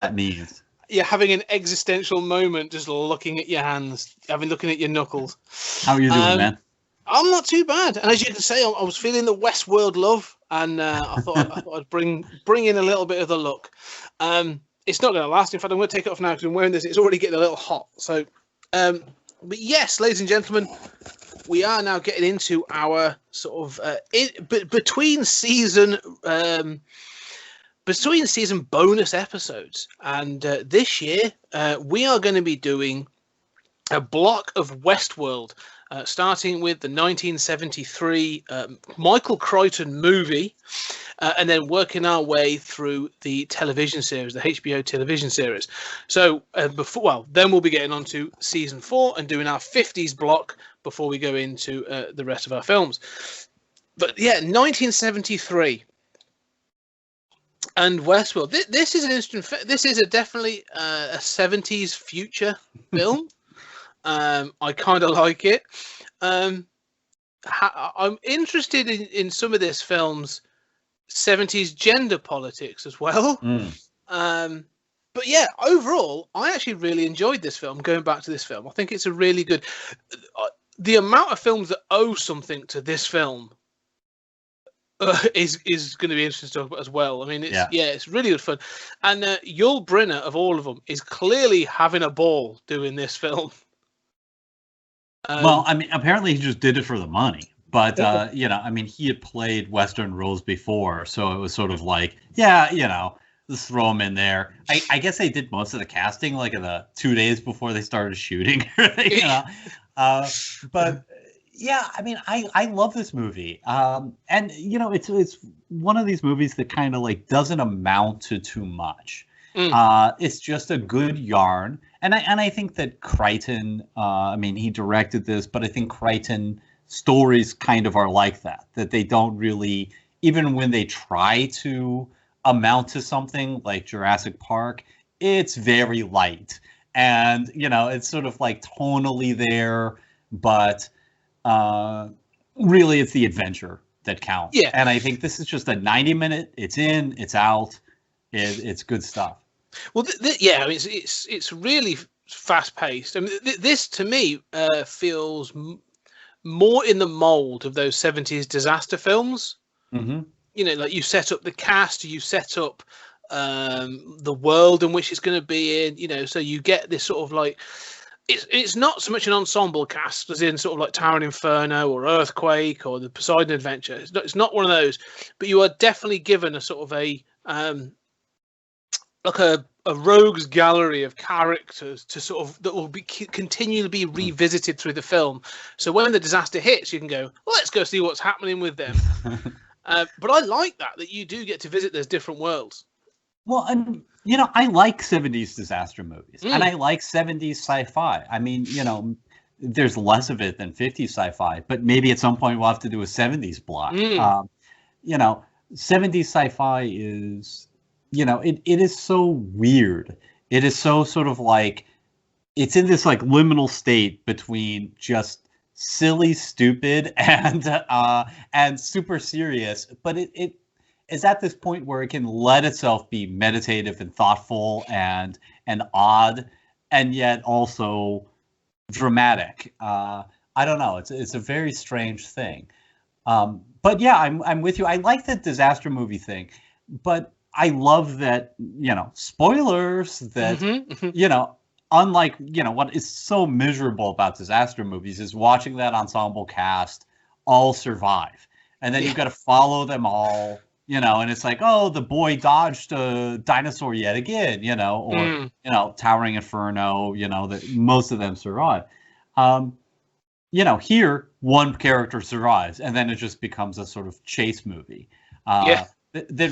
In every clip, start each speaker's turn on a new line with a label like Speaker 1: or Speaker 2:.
Speaker 1: that means.
Speaker 2: You're having an existential moment just looking at your hands, looking at your knuckles.
Speaker 1: How are you doing, man?
Speaker 2: I'm not too bad, and as you can say, I was feeling the WestWorld love, and I thought I'd bring in a little bit of the look. It's not going to last. In fact, I'm going to take it off now because I'm wearing this. It's already getting a little hot. So, but yes, ladies and gentlemen, we are now getting into our sort of between season bonus episodes, and this year we are going to be doing a block of Westworld, starting with the 1973 Michael Crichton movie, and then working our way through the television series, the HBO television series. So then we'll be getting on to season 4 and doing our 50s block before we go into the rest of our films. But yeah, 1973. And Westworld. This is an interesting. This is definitely a 70s future film. I kind of like it. I'm interested in some of this film's 70s gender politics as well. But yeah, overall, I actually really enjoyed this film. Going back to this film, I think it's a really good. The amount of films that owe something to this film is going to be interesting to talk about as well. I mean, it's really good fun, and Yul Brynner of all of them is clearly having a ball doing this film.
Speaker 1: Well, I mean, apparently he just did it for the money, but you know, I mean, he had played Western roles before, so it was sort of like, yeah, you know, let's throw him in there. I guess they did most of the casting like in the 2 days before they started shooting, you know, but. Yeah, I mean, I love this movie, and you know, it's one of these movies that kind of like doesn't amount to too much. It's just a good yarn, and I think that Crichton, I mean, he directed this, but I think Crichton stories kind of are like that they don't really, even when they try to amount to something like Jurassic Park, it's very light, and you know, it's sort of like tonally there, but. Really it's the adventure that counts.
Speaker 2: Yeah.
Speaker 1: And I think this is just a 90-minute, it's in, it's out, it's good stuff.
Speaker 2: Well, yeah, I mean, it's really fast paced. I mean, this to me feels more in the mold of those 70s disaster films.
Speaker 1: Mm-hmm.
Speaker 2: You know, like you set up the cast, you set up the world in which it's going to be in, you know, so you get this sort of like, it's not so much an ensemble cast as in sort of like Tower and Inferno or Earthquake or the Poseidon Adventure. It's not one of those, but you are definitely given a sort of a like a rogues gallery of characters to sort of that will be continually be revisited through the film. So when the disaster hits, you can go, well, let's go see what's happening with them. But I like that you do get to visit those different worlds.
Speaker 1: Well, and you know, I like 70s disaster movies, and I like 70s sci-fi. I mean, you know, there's less of it than 50s sci-fi, but maybe at some point we'll have to do a 70s block. You know, 70s sci-fi is, you know, it is so weird. It is so sort of like, it's in this like liminal state between just silly, stupid, and super serious, but it is at this point where it can let itself be meditative and thoughtful and odd, and yet also dramatic. I don't know. It's a very strange thing. But yeah, I'm with you. I like the disaster movie thing, but I love that, you know, spoilers that, you know, unlike, you know, what is so miserable about disaster movies is watching that ensemble cast all survive. And then you've got to follow them all. You know, and it's like, oh, the boy dodged a dinosaur yet again, you know, or, you know, Towering Inferno, you know, that most of them survive. You know, here, one character survives, and then it just becomes a sort of chase movie. That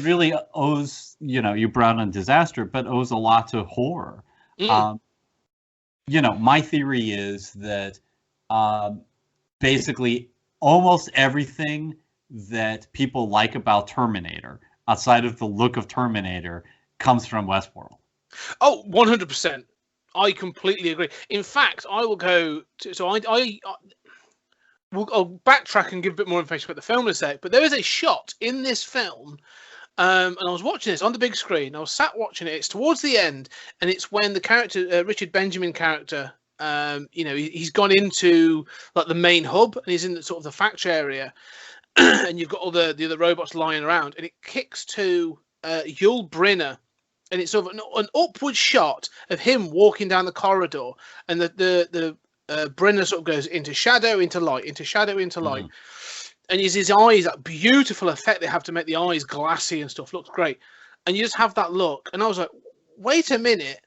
Speaker 1: really owes, you know, you brought on disaster, but owes a lot to horror. You know, my theory is that basically almost everything that people like about Terminator, outside of the look of Terminator, comes from Westworld.
Speaker 2: Oh, 100%. I completely agree. In fact, I will go to, so I'll backtrack and give a bit more information about the film in a sec, but there is a shot in this film And I was watching this on the big screen. I was sat watching it. It's towards the end, and it's when the character, Richard Benjamin character, he's gone into like the main hub, and he's in the, sort of the factory area, and you've got all the other robots lying around, and it kicks to Yul Brynner, and it's sort of an upward shot of him walking down the corridor, and the Brynner sort of goes into shadow, into light, into shadow, into light. And his eyes, that beautiful effect they have to make the eyes glassy and stuff, looks great. And you just have that look. And I was like, wait a minute.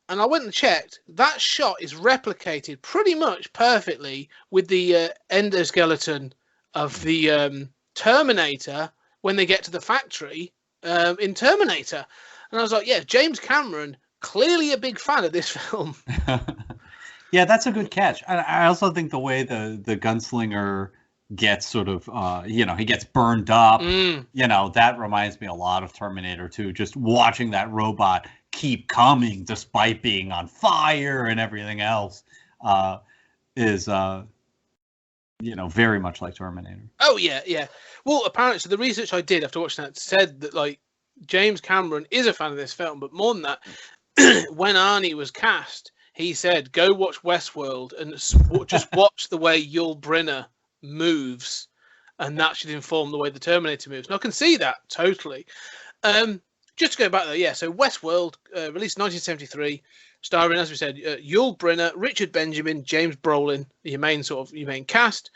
Speaker 2: And I went and checked. That shot is replicated pretty much perfectly with the endoskeleton of the Terminator when they get to the factory in Terminator. And I was like, yeah, James Cameron, clearly a big fan of this film.
Speaker 1: Yeah, that's a good catch. I also think the way the gunslinger gets sort of, he gets burned up, that reminds me a lot of Terminator 2. Just watching that robot keep coming despite being on fire and everything else is, very much like Terminator.
Speaker 2: Oh, yeah. Well, apparently, so the research I did after watching that said that, like, James Cameron is a fan of this film, but more than that, when Arnie was cast, he said, go watch WestWorld and just watch the way Yul Brynner moves, and that should inform the way the Terminator moves. And I can see that totally. Just to go back there, yeah. So WestWorld, released 1973, starring, as we said, Yul Brynner, Richard Benjamin, James Brolin, your main cast.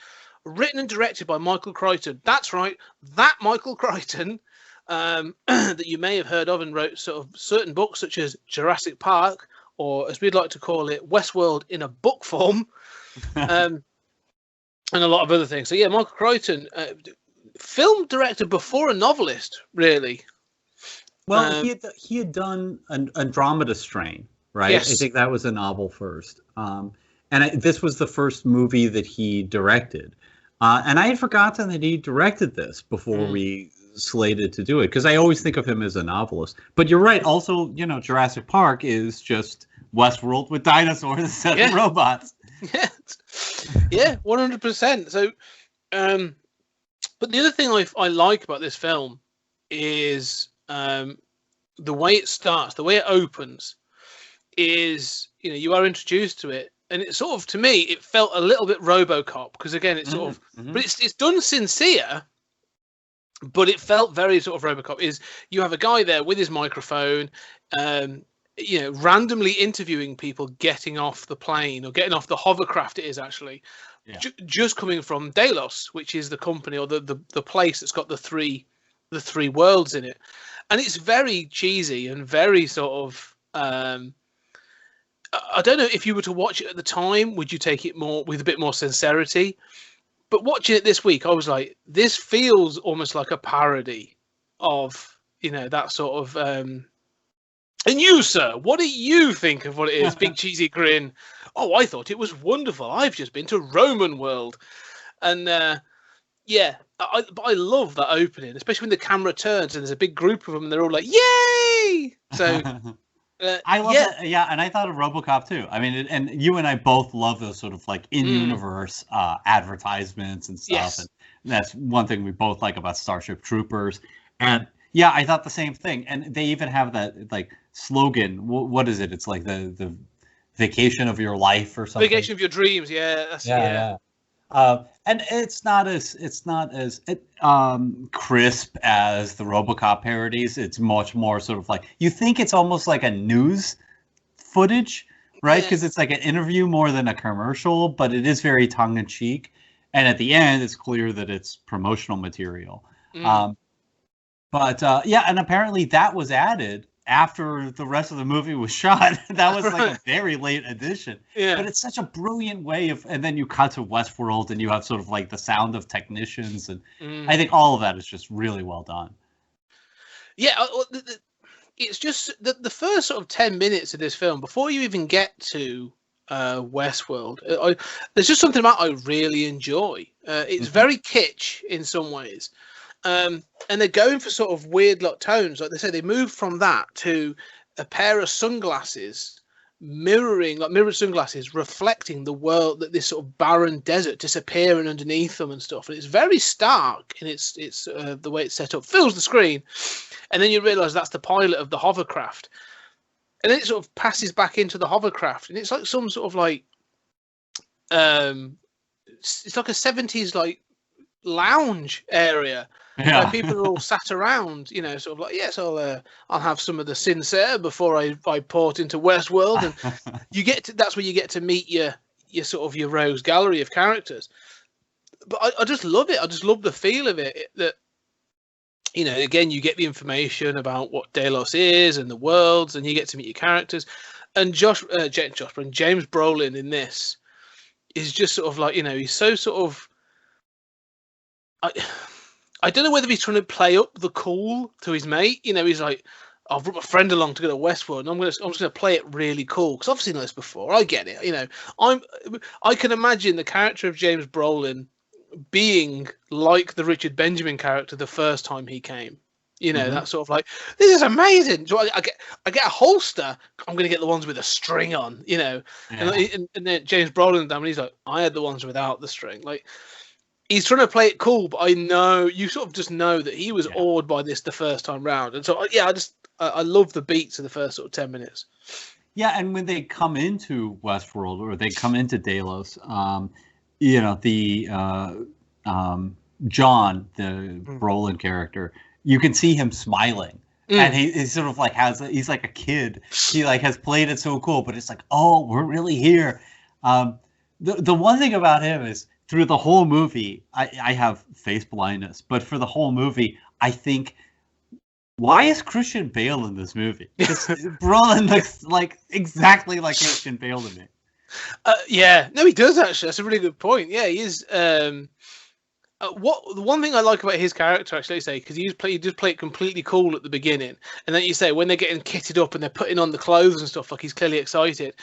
Speaker 2: Written and directed by Michael Crichton. That's right, that Michael Crichton that you may have heard of and wrote sort of certain books such as Jurassic Park, or as we'd like to call it, WestWorld in a book form. And a lot of other things. So yeah, Michael Crichton, film director before a novelist, really.
Speaker 1: Well, he had done an Andromeda Strain, right?
Speaker 2: Yes.
Speaker 1: I think that was a novel first. This was the first movie that he directed. And I had forgotten that he directed this before we slated to do it, because I always think of him as a novelist. But you're right. Also, Jurassic Park is just WestWorld with dinosaurs instead of robots.
Speaker 2: Yeah, 100%. So, but the other thing I like about this film is the way it starts, the way it opens. Is you are introduced to it, and it sort of, to me, it felt a little bit RoboCop, because again, it's sort of, but it's done sincere. But it felt very sort of RoboCop. Is you have a guy there with his microphone, randomly interviewing people getting off the plane or getting off the hovercraft. It is actually just coming from Delos, which is the company or the place that's got the three worlds in it, and it's very cheesy and very sort of. I don't know if you were to watch it at the time, would you take it more with a bit more sincerity? But watching it this week, I was like, this feels almost like a parody of, that sort of. And you, sir, what do you think of what it is? Big cheesy grin. Oh, I thought it was wonderful. I've just been to Roman World. And I love that opening, especially when the camera turns and there's a big group of them and they're all like, yay! So.
Speaker 1: I love it. Yeah, and I thought of RoboCop too. I mean, and you and I both love those sort of like in-universe advertisements and stuff.
Speaker 2: Yes.
Speaker 1: And that's one thing we both like about Starship Troopers. And yeah, I thought the same thing. And they even have that like slogan. What is it? It's like the vacation of your life or something.
Speaker 2: Vacation of your dreams. Yeah.
Speaker 1: Yeah. And it's not as crisp as the RoboCop parodies. It's much more sort of like, you think it's almost like a news footage, right? Because it's like an interview more than a commercial, but it is very tongue in cheek. And at the end, it's clear that it's promotional material. And apparently that was added after the rest of the movie was shot. That was like a very late addition. Yeah. But it's such a brilliant way of, and then you cut to WestWorld and you have sort of like the sound of technicians. And I think all of that is just really well done. Yeah.
Speaker 2: It's just the first sort of 10 minutes of this film, before you even get to WestWorld, there's just something about I really enjoy. It's very kitsch in some ways. And they're going for sort of weird tones. Like they say, they move from that to a pair of sunglasses mirrored sunglasses, reflecting the world, that this sort of barren desert disappearing underneath them and stuff. And it's very stark, and it's the way it's set up fills the screen, and then you realise that's the pilot of the hovercraft, and then it sort of passes back into the hovercraft, and it's like some sort of like it's like a 70s like lounge area.
Speaker 1: Yeah.
Speaker 2: Where people are all sat around, you know, sort of like, yes, I'll have some of the Sincere before I port into Westworld, and that's where you get to meet your sort of your rogues gallery of characters. But I just love it. I just love the feel of it. That, you know, again, you get the information about what Delos is and the worlds, and you get to meet your characters. And James Brolin in this is just sort of like, you know, he's so sort of. I don't know whether he's trying to play up the cool to his mate. You know, he's like, I've brought my friend along to go to Westworld, and I'm just going to play it really cool because I've seen this before. I get it. You know, I can imagine the character of James Brolin being like the Richard Benjamin character the first time he came. You know, that sort of like, this is amazing. So I get a holster. I'm going to get the ones with a string on. You know, and then James Brolin, and he's like, I had the ones without the string. Like. He's trying to play it cool, but I know you sort of just know that he was awed by this the first time round, and so I love the beats of the first sort of 10 minutes.
Speaker 1: Yeah, and when they come into Westworld or they come into Delos, you know, the John, the Brolin character, you can see him smiling, and he sort of like he's like a kid. He like has played it so cool, but it's like, oh, we're really here. The one thing about him is, through the whole movie, I have face blindness, but for the whole movie, I think, why is Christian Bale in this movie? Because Brolin looks like exactly like Christian Bale to me.
Speaker 2: Yeah, no, he does actually. That's a really good point. Yeah, he is. The one thing I like about his character, actually, because he does play it completely cool at the beginning, and then you say when they're getting kitted up and they're putting on the clothes and stuff, like he's clearly excited,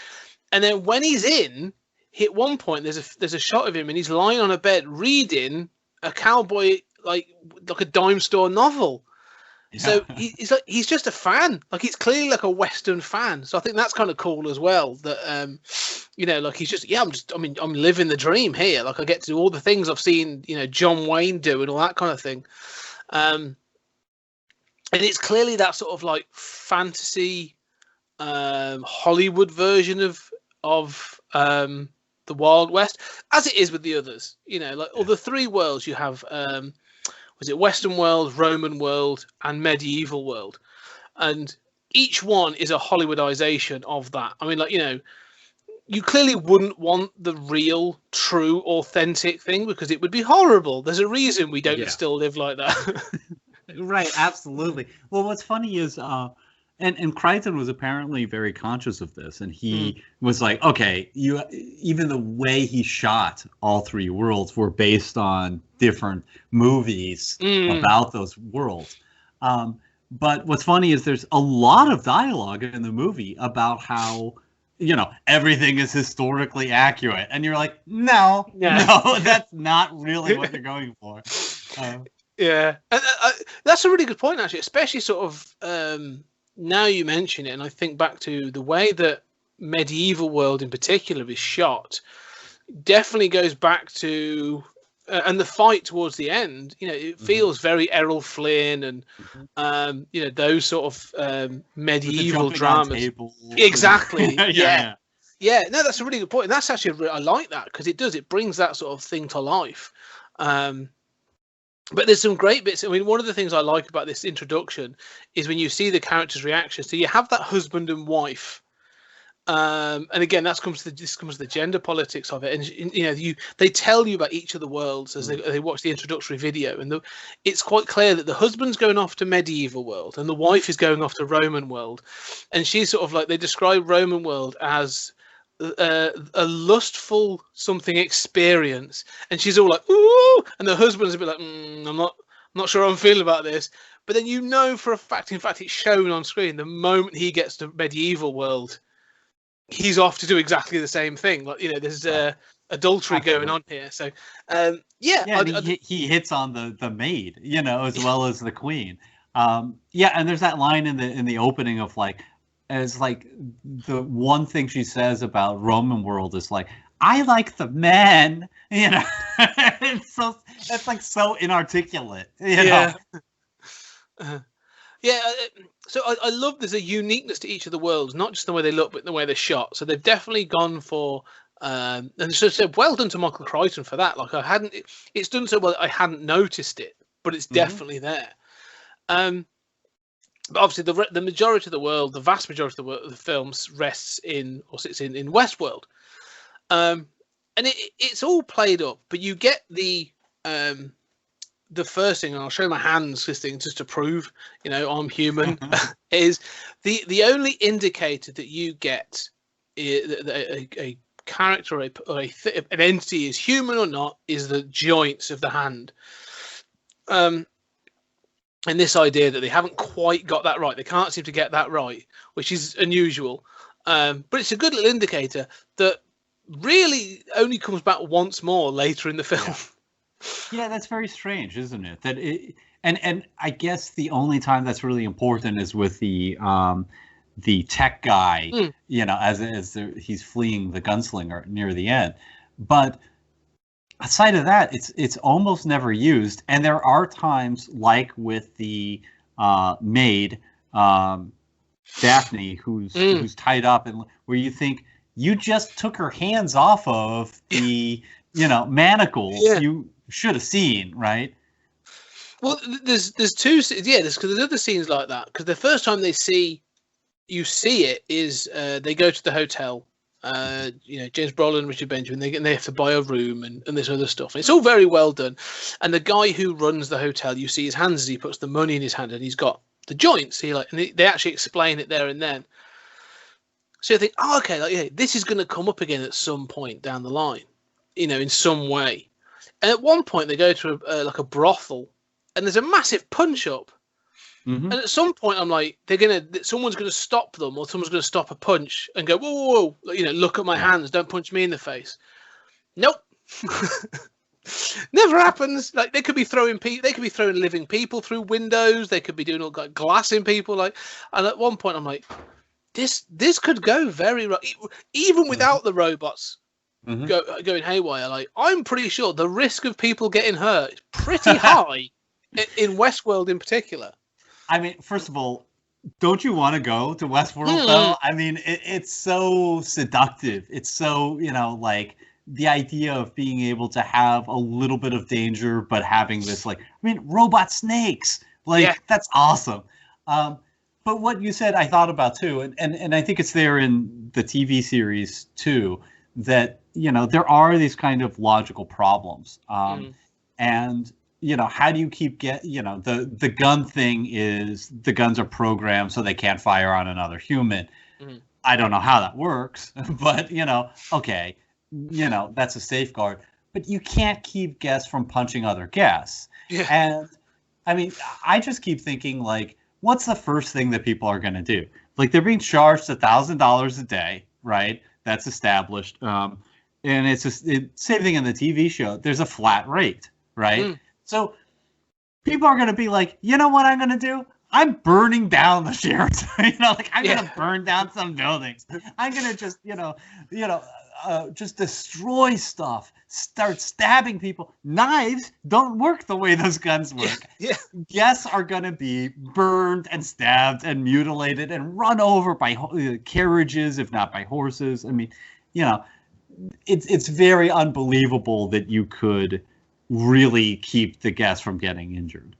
Speaker 2: and then when he's in. At one point, there's a shot of him, and he's lying on a bed reading a cowboy like a dime store novel. Yeah. So he's just a fan. Like he's clearly like a Western fan. So I think that's kind of cool as well. That you know, like he's just I'm living the dream here. Like I get to do all the things I've seen, you know, John Wayne do and all that kind of thing. And it's clearly that sort of like fantasy, Hollywood version of the Wild West, as it is with the others. You know, like all the three worlds you have, was it Western world, Roman world, and medieval world, and each one is a Hollywoodization of that. I mean, like, you know, you clearly wouldn't want the real, true, authentic thing because it would be horrible. There's a reason we don't still live like that.
Speaker 1: Right, absolutely. Well, what's funny is And Crichton was apparently very conscious of this, and he was like, "Okay, even the way he shot all three worlds were based on different movies about those worlds." But what's funny is there's a lot of dialogue in the movie about how, you know, everything is historically accurate, and you're like, no, that's not really what they're going for.
Speaker 2: Yeah, and, that's a really good point, actually, especially sort of. Now you mention it, and I think back to the way that medieval world in particular is shot, definitely goes back to, and the fight towards the end, you know, it feels very Errol Flynn and, you know, those sort of medieval dramas. Exactly. Yeah. No, that's a really good point. And that's actually, I like that because it brings that sort of thing to life. But there's some great bits. I mean, one of the things I like about this introduction is when you see the characters' reactions. So you have that husband and wife, and again, this comes to the gender politics of it. And you know, they tell you about each of the worlds as they watch the introductory video, and it's quite clear that the husband's going off to medieval world and the wife is going off to Roman world, and she's sort of like, they describe Roman world as a lustful something experience, and she's all like, ooh, and the husband's a bit like, I'm not sure I'm feeling about this. But then, you know, for a fact, in fact, it's shown on screen, the moment he gets to medieval world, he's off to do exactly the same thing. Like, you know, there's adultery going on here. So he hits on the maid, you know, as well as the queen. And there's that line in the opening of like,
Speaker 1: as like the one thing she says about Roman world is like, I like the men, you know. It's like so inarticulate, you know.
Speaker 2: Uh, yeah. So I love there's a uniqueness to each of the worlds, not just the way they look, but the way they're shot. So they've definitely gone for, and so well done to Michael Crichton for that. Like it's done so well I hadn't noticed it, but it's definitely there. But obviously the majority of the world, the vast majority of the world, the films rests in or sits in WestWorld. And it's all played up, but you get the first thing, and I'll show my hands this thing just to prove, I'm human, is the only indicator that you get a character or an entity is human or not is the joints of the hand. And this idea that they haven't quite got that right, they can't seem to get that right, which is unusual. But it's a good little indicator that really only comes back once more later in the film.
Speaker 1: Yeah, that's very strange, isn't it? And I guess the only time that's really important is with the tech guy, as he's fleeing the gunslinger near the end. But aside of that, it's almost never used. And there are times, like with the maid, Daphne, who's tied up, and where you think you just took her hands off of the manacles. Yeah. You should have seen, right?
Speaker 2: Well, there's two, because there's other scenes like that. Because the first time you see it is they go to the hotel. James Brolin and Richard Benjamin, they have to buy a room and this other stuff. And it's all very well done. And the guy who runs the hotel, you see his hands as he puts the money in his hand, and he's got the joints. And they actually explain it there and then. So you think, okay, this is going to come up again at some point down the line, in some way. And at one point they go to a brothel, and there's a massive punch up. Mm-hmm. And at some point, I'm like, someone's going to stop them, or someone's going to stop a punch and go, whoa, look at my hands, don't punch me in the face. Nope, never happens. Like they could be throwing living people through windows. They could be doing all glassing people. And at one point, I'm like, this could go very wrong, even without the robots going haywire. Like I'm pretty sure the risk of people getting hurt is pretty high in WestWorld in particular.
Speaker 1: I mean, first of all, don't you want to go to WestWorld, though? I mean, it's so seductive. It's so, like the idea of being able to have a little bit of danger, but having this, robot snakes. That's awesome. But what you said, I thought about, too. And I think it's there in the TV series, too, that, there are these kind of logical problems. And how do you keep the gun thing is the guns are programmed so they can't fire on another human. I don't know how that works, but okay, that's a safeguard, but you can't keep guests from punching other guests. Yeah. And I mean, I just keep thinking, what's the first thing that people are going to do? They're being charged $1,000 a day, right? That's established. And it's same thing in the TV show. There's a flat rate, right? So people are going to be like, you know what I'm going to do? I'm burning down the Sheraton. I'm going to burn down some buildings. I'm going to just, just destroy stuff, start stabbing people. Knives don't work the way those guns work. Yeah. Guests are going to be burned and stabbed and mutilated and run over by carriages, if not by horses. I mean, it's very unbelievable that you could really keep the guests from getting injured.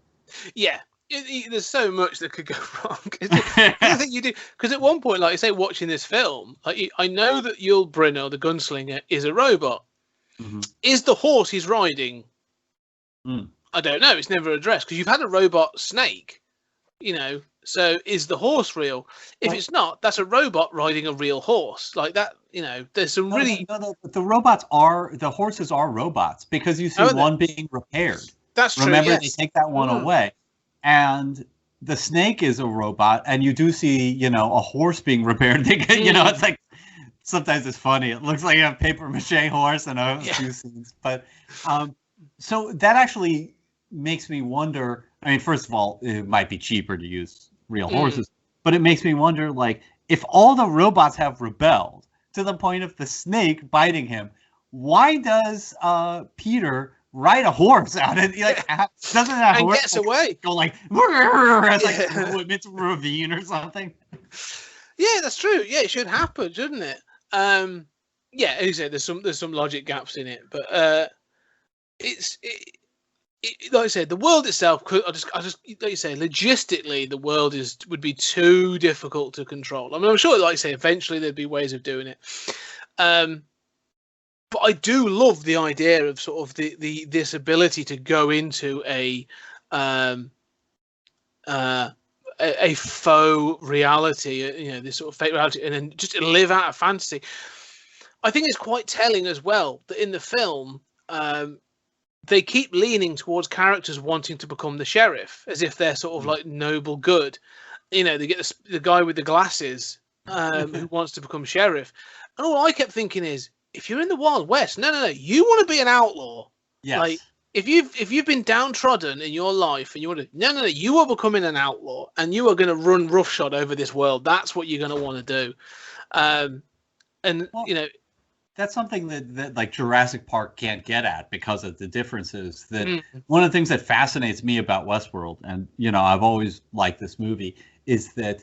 Speaker 2: Yeah, there's so much that could go wrong. I think you do, because at one point, like you say, watching this film, I know that Yul Brynner, the gunslinger, is a robot. Is the horse he's riding? I don't know. It's never addressed, because you've had a robot snake, So is the horse real? If it's not, that's a robot riding a real horse. Like that, there's some really...
Speaker 1: No, the horses are robots, because you see one being repaired.
Speaker 2: That's true.
Speaker 1: Remember,
Speaker 2: yes.
Speaker 1: They take that one away. And the snake is a robot, and you do see, a horse being repaired. It's like, sometimes it's funny. It looks like a paper mache horse in a few scenes. But, so that actually makes me wonder, I mean, first of all, it might be cheaper to use real horses, but it makes me wonder, if all the robots have rebelled to the point of the snake biting him, why does Peter ride a horse out and doesn't that
Speaker 2: and
Speaker 1: horse
Speaker 2: gets away?
Speaker 1: Go like throw him into a ravine or something?
Speaker 2: Yeah, that's true. Yeah, it should happen, shouldn't it? Yeah, as you said, there's some logic gaps in it, but it's like I said, the world itself I just like you say, logistically, the world would be too difficult to control. I mean, I'm sure, like I say, eventually there'd be ways of doing it. But I do love the idea of sort of this ability to go into a faux reality, this sort of fake reality, and then just live out a fantasy. I think it's quite telling as well that in the film, they keep leaning towards characters wanting to become the sheriff, as if they're sort of like noble good. They get the guy with the glasses who wants to become sheriff. And all I kept thinking is, if you're in the Wild West, no, you want to be an outlaw.
Speaker 1: Yes.
Speaker 2: Like, if you've been downtrodden in your life and you want to, no, you are becoming an outlaw and you are going to run roughshod over this world. That's what you're going to want to do.
Speaker 1: That's something that like Jurassic Park can't get at because of the differences. That one of the things that fascinates me about WestWorld, and I've always liked this movie, is that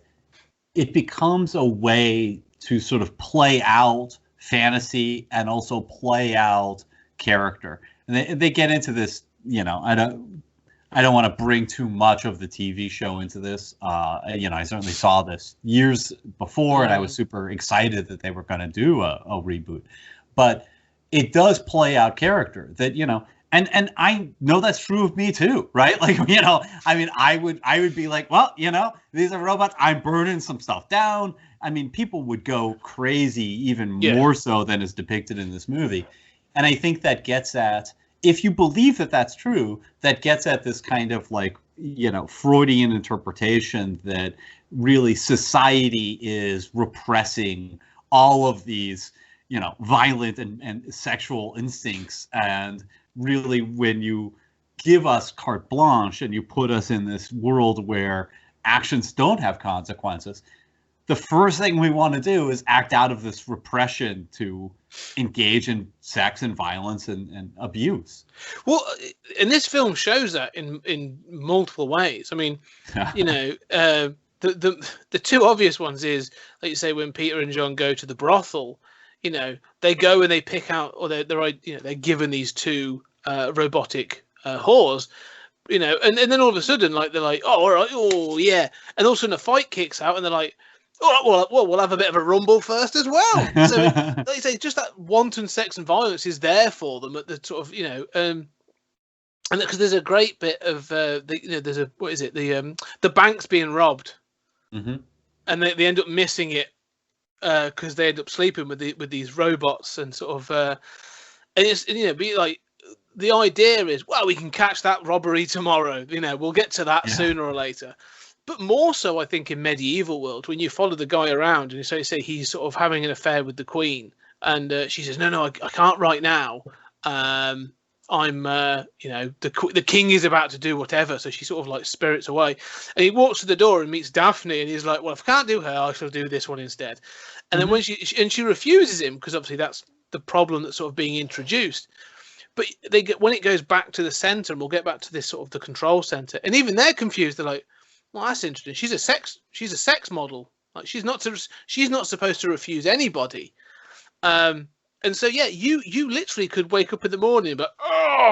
Speaker 1: it becomes a way to sort of play out fantasy and also play out character. And they get into this, I don't want to bring too much of the TV show into this. I certainly saw this years before, and I was super excited that they were going to do a reboot. But it does play out character that, and I know that's true of me too, right? Like, I mean, I would be like, well, these are robots. I'm burning some stuff down. I mean, people would go crazy even more so than is depicted in this movie. And I think that gets at, if you believe that that's true, that gets at this kind of like, Freudian interpretation that really society is repressing all of these, violent and sexual instincts. And really, when you give us carte blanche and you put us in this world where actions don't have consequences, the first thing we want to do is act out of this repression to engage in sex and violence and abuse.
Speaker 2: Well, and this film shows that in multiple ways. I mean, the two obvious ones is, like you say, when Peter and John go to the brothel, they go and they pick out, or they're given these two robotic whores, and then all of a sudden, like, they're like, oh, all right, oh yeah, and all of a sudden a fight kicks out, and they're like, oh, well, we'll have a bit of a rumble first as well. So, like you say, just that wanton sex and violence is there for them at the sort of, and because there's a great bit of there's a, what is it, the bank's being robbed, and they end up missing it because they end up sleeping with these robots and sort of, and it's be like, the idea is, well, we can catch that robbery tomorrow. We'll get to that sooner or later. But more so, I think, in medieval world, when you follow the guy around and you say he's sort of having an affair with the queen, and she says, no, I can't right now. I'm, the king is about to do whatever. So she sort of like spirits away, and he walks to the door and meets Daphne, and he's like, well, if I can't do her, I shall do this one instead. And then when she refuses him, because obviously that's the problem that's sort of being introduced. But when it goes back to the center, and we'll get back to this sort of the control center, and even they're confused. They're like, well, that's interesting. She's a sex model. Like, she's not supposed to refuse anybody. And so you literally could wake up in the morning, but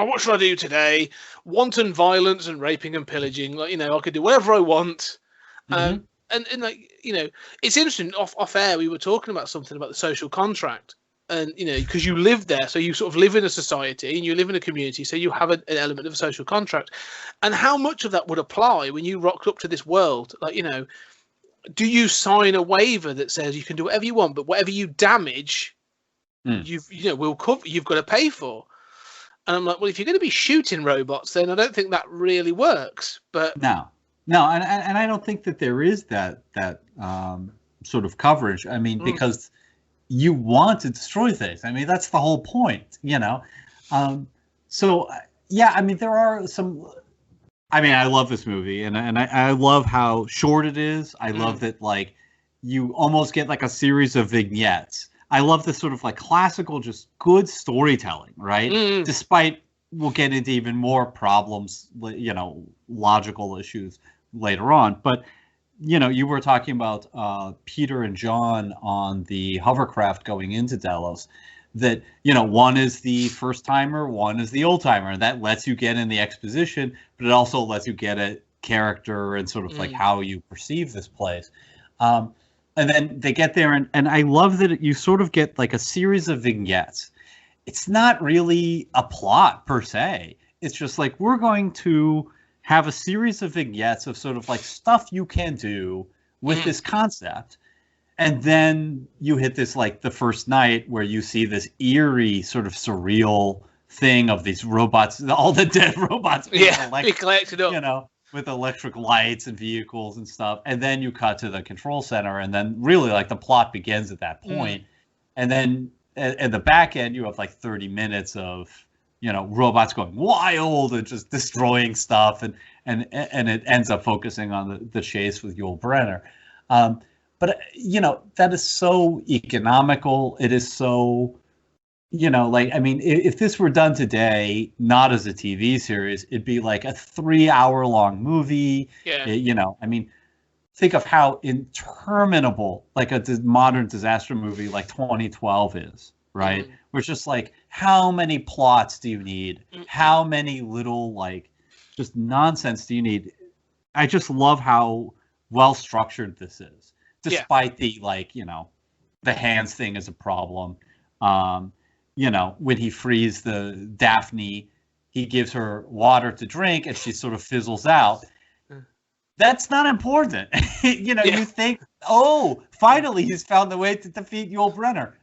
Speaker 2: what should I do today? Wanton violence and raping and pillaging. Like, I could do whatever I want. And like, it's interesting. Off air, we were talking about something about the social contract. And, because you live there, so you sort of live in a society and you live in a community, so you have an element of a social contract. And how much of that would apply when you rocked up to this world? Like, do you sign a waiver that says you can do whatever you want, but whatever you damage, we'll cover, you've got to pay for? And I'm like, well, if you're going to be shooting robots, then I don't think that really works. But
Speaker 1: no, and I don't think that there is that sort of coverage. I mean, because you want to destroy things. I mean, that's the whole point, So, I mean, there are some. I mean, I love this movie, and I love how short it is. I love that, like, you almost get like a series of vignettes. I love this sort of like classical, just good storytelling, right? Despite we'll get into even more problems, logical issues later on. But, you were talking about Peter and John on the hovercraft going into Delos, that, one is the first timer, one is the old timer. And that lets you get in the exposition, but it also lets you get a character and sort of like how you perceive this place. And then they get there, and I love that you sort of get like a series of vignettes. It's not really a plot per se. It's just like, we're going to have a series of vignettes of sort of like stuff you can do with this concept. And then you hit this, like the first night where you see this eerie sort of surreal thing of these robots, all the dead robots being
Speaker 2: collected up.
Speaker 1: With electric lights and vehicles and stuff. And then you cut to the control center, and then really like the plot begins at that point. And then at the back end, you have like 30 minutes of, robots going wild and just destroying stuff. And it ends up focusing on the chase with Yul Brynner. But, that is so economical. It is so, if this were done today, not as a TV series, it'd be like a 3-hour-long movie.
Speaker 2: Yeah.
Speaker 1: Think of how interminable like a modern disaster movie like 2012 is, right? Where it's just like, how many plots do you need? How many little like just nonsense do you need? I just love how well structured this is, despite the the hands thing is a problem. When he frees the Daphne, he gives her water to drink and she sort of fizzles out. That's not important. You think, oh, finally he's found the way to defeat Yul Brynner.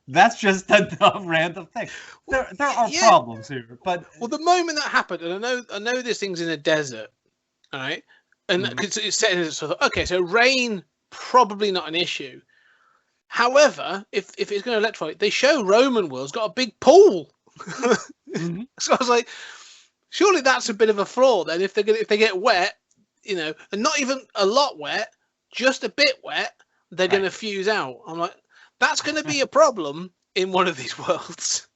Speaker 1: That's just a random thing. There are problems here. But
Speaker 2: the moment that happened, and I know this thing's in a desert, all right? And it's set in sort of, okay, so rain, probably not an issue. However, if it's going to electrify, they show Roman world's got a big pool. So I was like, surely that's a bit of a flaw. Then if they get wet, and not even a lot wet, just a bit wet, they're going to fuse out. I'm like, that's going to be a problem in one of these worlds.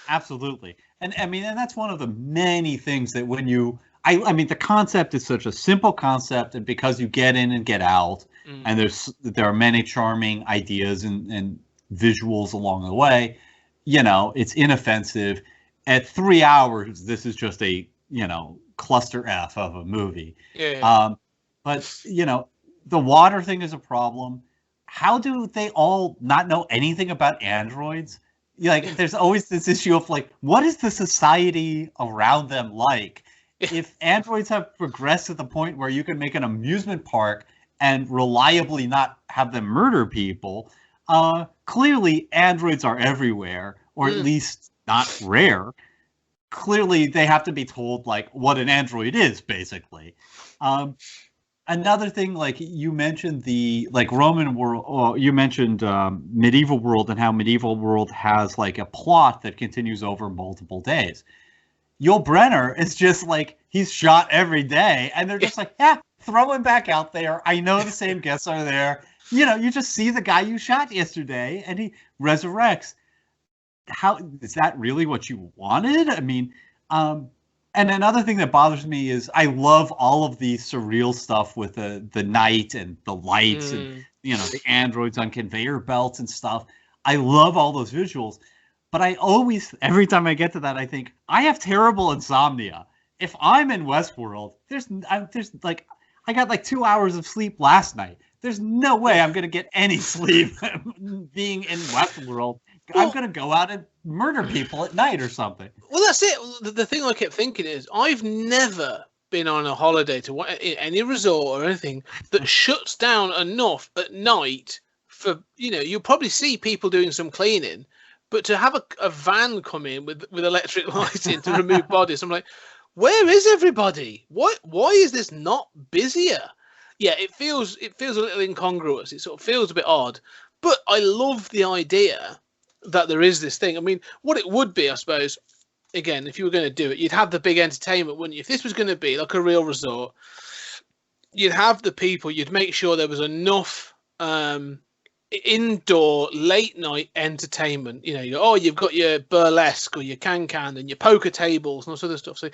Speaker 1: Absolutely, and that's one of the many things that when you. The concept is such a simple concept, and because you get in and get out, and there are many charming ideas and visuals along the way, it's inoffensive. At 3 hours, this is just a cluster F of a movie. But the water thing is a problem. How do they all not know anything about androids? There's always this issue of like, what is the society around them like? If androids have progressed to the point where you can make an amusement park and reliably not have them murder people, clearly androids are everywhere, or at least not rare. Clearly, they have to be told like what an android is, basically. Another thing, like you mentioned the Roman world, you mentioned medieval world and how medieval world has like a plot that continues over multiple days. Yul Brynner is just like, he's shot every day, and they're just like, throw him back out there. I know the same guests are there. You just see the guy you shot yesterday, and he resurrects. How is that really what you wanted? And another thing that bothers me is I love all of the surreal stuff with the night and the lights and the androids on conveyor belts and stuff. I love all those visuals. But I always, every time I get to that, I think, I have terrible insomnia. If I'm in WestWorld, I got like 2 hours of sleep last night. There's no way I'm going to get any sleep being in WestWorld. I'm going to go out and murder people at night or something.
Speaker 2: Well, that's it. The thing I kept thinking is, I've never been on a holiday to any resort or anything that shuts down enough at night for, you'll probably see people doing some cleaning. But to have a van come in with electric lighting to remove bodies, I'm like, where is everybody? Why is this not busier? Yeah, it feels a little incongruous. It sort of feels a bit odd. But I love the idea that there is this thing. What it would be, I suppose, again, if you were going to do it, you'd have the big entertainment, wouldn't you? If this was going to be like a real resort, you'd have the people, you'd make sure there was enough indoor late night entertainment. You've got your burlesque or your can and your poker tables and all sort of stuff. So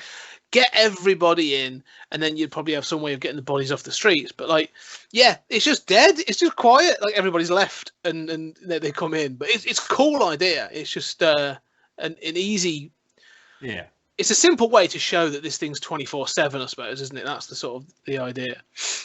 Speaker 2: get everybody in, and then you'd probably have some way of getting the bodies off the streets. But it's just dead. It's just quiet. Like everybody's left, and they come in. But it's a cool idea. It's just an easy.
Speaker 1: Yeah.
Speaker 2: It's a simple way to show that this thing's 24/7, I suppose, isn't it? That's the sort of the idea.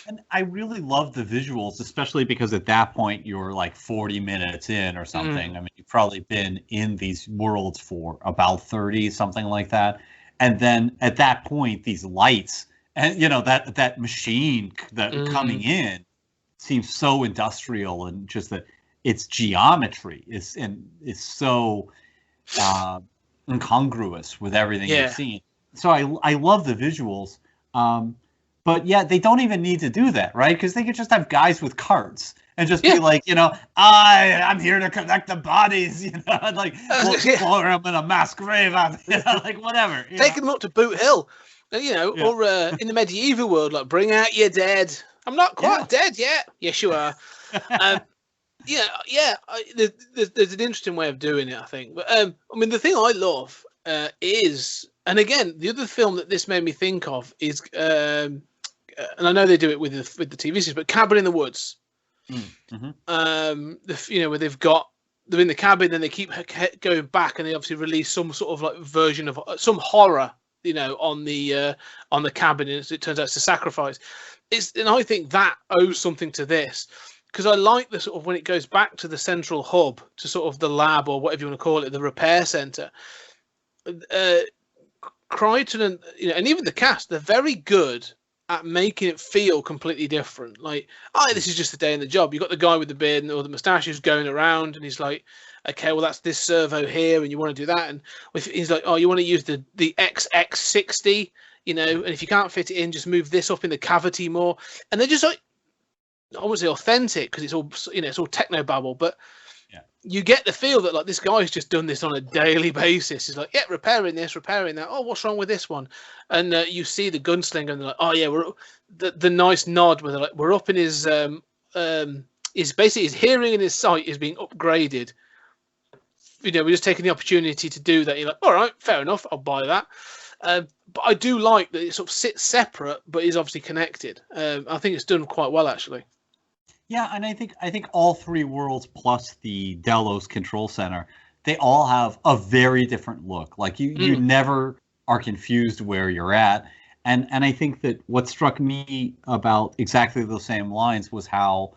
Speaker 1: And I really love the visuals, especially because at that point you're like 40 minutes in or something. I mean, you've probably been in these worlds for about 30, something like that. And then at that point, these lights and that machine that coming in seems so industrial, and just that its geometry is so incongruous with everything you've seen. So I love the visuals. But yeah, they don't even need to do that, right? Because they could just have guys with carts and just be like, I'm here to collect the bodies, and like pour them in a mass grave, like whatever.
Speaker 2: Take them up to Boot Hill, or in the medieval world, like bring out your dead. I'm not quite dead yet. Yes, you are. There's an interesting way of doing it, I think. But I mean, the thing I love is, and again, the other film that this made me think of is, and I know they do it with the TV series, but Cabin in the Woods. Where they're in the cabin, then they keep going back, and they obviously release some sort of like version of some horror, on the cabin, and it turns out it's a sacrifice. And I think that owes something to this. Because I like the sort of when it goes back to the central hub, to sort of the lab or whatever you want to call it, the repair center. Crichton and even the cast, they're very good at making it feel completely different. Like, this is just a day in the job. You got the guy with the beard and all the moustache who's going around, and he's like, okay, well that's this servo here, and you want to do that, and he's like, you want to use the XX60, and if you can't fit it in, just move this up in the cavity more, and they're just like. I wouldn't say authentic because it's all it's all techno babble, but you get the feel that like this guy's just done this on a daily basis. He's like, repairing this, repairing that. Oh, what's wrong with this one? And you see the gunslinger, and they're like, we're the nice nod where they're like, we're up in his basically his hearing and his sight is being upgraded. We're just taking the opportunity to do that. You're like, all right, fair enough, I'll buy that. But I do like that it sort of sits separate, but is obviously connected. I think it's done quite well, actually.
Speaker 1: Yeah, and I think all three worlds plus the Delos Control Center, they all have a very different look. Like you never are confused where you're at. And I think that what struck me about exactly those same lines was how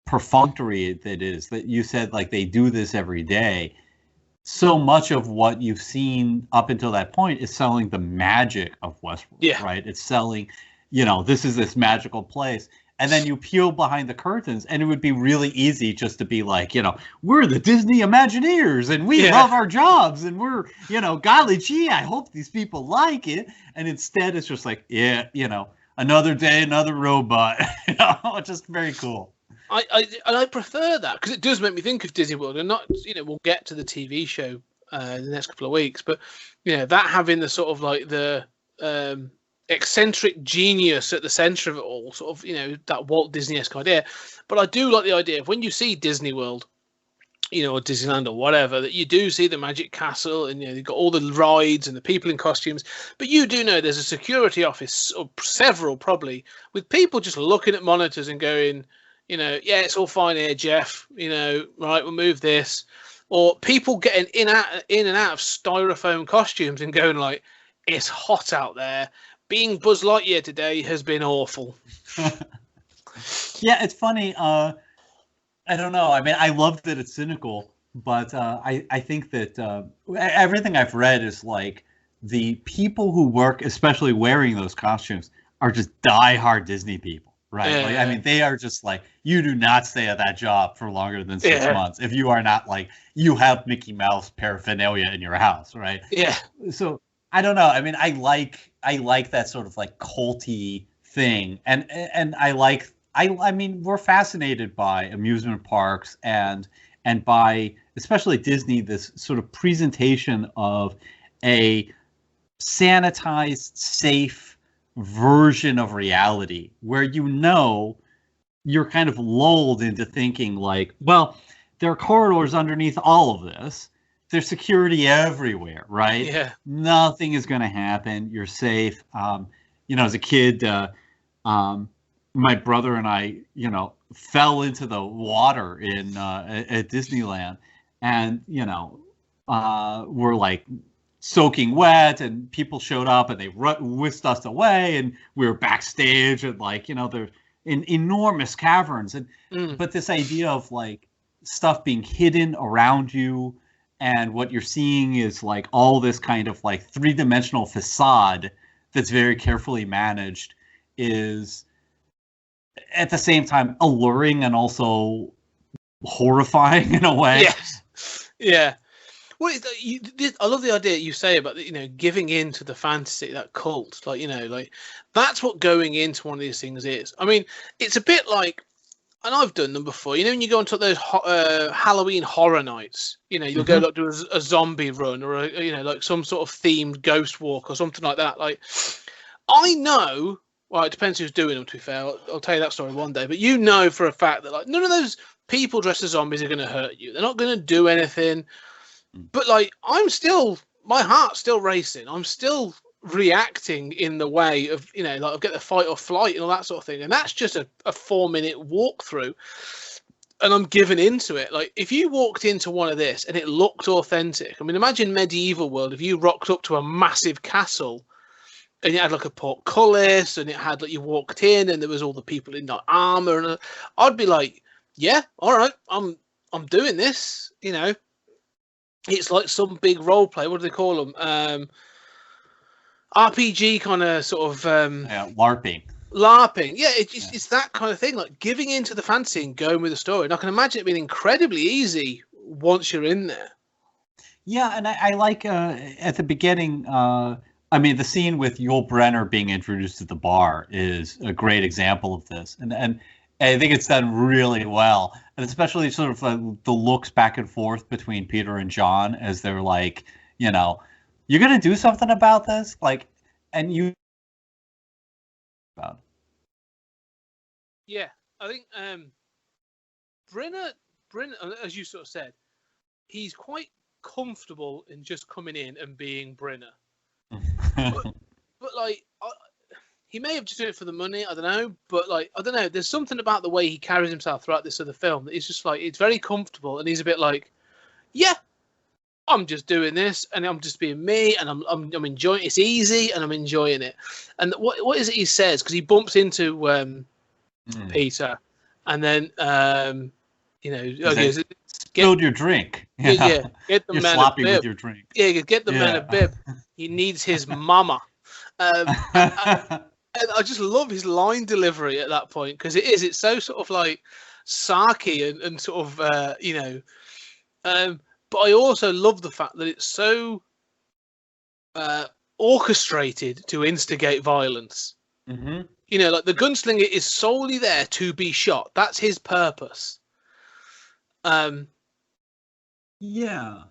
Speaker 1: perfunctory it is. That you said like they do this every day. So much of what you've seen up until that point is selling the magic of WestWorld, right? It's selling, this is this magical place. And then you peel behind the curtains, and it would be really easy just to be like, we're the Disney Imagineers, and we love our jobs, and we're, golly gee, I hope these people like it. And instead, it's just like, another day, another robot. Just very cool.
Speaker 2: I prefer that because it does make me think of Disney World, and not, we'll get to the TV show in the next couple of weeks, but that having the sort of like the eccentric genius at the center of it all, sort of that Walt Disney-esque idea. But I do like the idea of when you see Disney World, or Disneyland or whatever, that you do see the Magic Castle, and you've got all the rides and the people in costumes, but you do know there's a security office, or several probably, with people just looking at monitors and going, it's all fine here, Jeff, right, we'll move this. Or people getting in and out of styrofoam costumes and going like, it's hot out there. Being Buzz Lightyear today has been awful.
Speaker 1: Yeah, it's funny. I don't know. I mean, I love that it's cynical, but I think that everything I've read is like the people who work, especially wearing those costumes, are just diehard Disney people, right?
Speaker 2: Yeah.
Speaker 1: Like, I mean, they are just like, you do not stay at that job for longer than 6 months if you are not like, you have Mickey Mouse paraphernalia in your house, right?
Speaker 2: Yeah.
Speaker 1: So I don't know. I mean, I like that sort of like culty thing, and I mean, we're fascinated by amusement parks and by especially Disney, this sort of presentation of a sanitized, safe version of reality where you're kind of lulled into thinking like, well, there are corridors underneath all of this. There's security everywhere, right?
Speaker 2: Yeah.
Speaker 1: Nothing is going to happen. You're safe. As a kid, my brother and I, fell into the water at Disneyland, and we're like soaking wet, and people showed up and they whisked us away, and we were backstage, and they're in enormous caverns, and but this idea of like stuff being hidden around you, and what you're seeing is like all this kind of like three-dimensional facade that's very carefully managed, is at the same time alluring and also horrifying in a way.
Speaker 2: Yes. Yeah. Well, I love the idea you say about giving in to the fantasy, that cult, like that's what going into one of these things is. I mean, it's a bit like, and I've done them before. When you go onto those Halloween horror nights, you'll go like do a zombie run, or like some sort of themed ghost walk or something like that. Like, I know. Well, it depends who's doing them, to be fair. I'll tell you that story one day. But for a fact that like none of those people dressed as zombies are going to hurt you. They're not going to do anything. But like, my heart's still racing. I'm still reacting in the way of, like I'll get the fight or flight and all that sort of thing. And that's just a 4-minute walkthrough. And I'm giving into it. Like, if you walked into one of this and it looked authentic, I mean, imagine medieval world if you rocked up to a massive castle and you had like a portcullis, and it had like you walked in and there was all the people in like armor, and I'd be like, yeah, all right, I'm doing this. It's like some big role play. What do they call them? RPG kind of sort of
Speaker 1: LARPing.
Speaker 2: Yeah, it's that kind of thing, like giving into the fantasy and going with the story. And I can imagine it being incredibly easy once you're in there.
Speaker 1: Yeah, and I like at the beginning. The scene with Yul Brynner being introduced to the bar is a great example of this, and I think it's done really well, and especially sort of the looks back and forth between Peter and John as they're like, you're gonna do something about this, like, and you.
Speaker 2: Yeah, I think Brynner, as you sort of said, he's quite comfortable in just coming in and being Brynner. but like, he may have just done it for the money. I don't know, but like, I don't know. There's something about the way he carries himself throughout this other film that it's just like it's very comfortable, and he's a bit like, yeah, I'm just doing this, and I'm just being me, and I'm enjoying. It's easy, and I'm enjoying it. And what is it he says? Because he bumps into Peter, and then
Speaker 1: spilled your drink.
Speaker 2: Yeah, get the
Speaker 1: You're
Speaker 2: man
Speaker 1: sloppy
Speaker 2: a bib.
Speaker 1: with your drink.
Speaker 2: Yeah, get the man a bib. He needs his mama. And I just love his line delivery at that point, because it's so sort of like sarky and sort of but I also love the fact that it's so orchestrated to instigate violence.
Speaker 1: Mm-hmm.
Speaker 2: Like the gunslinger is solely there to be shot. That's his purpose.
Speaker 1: Yeah.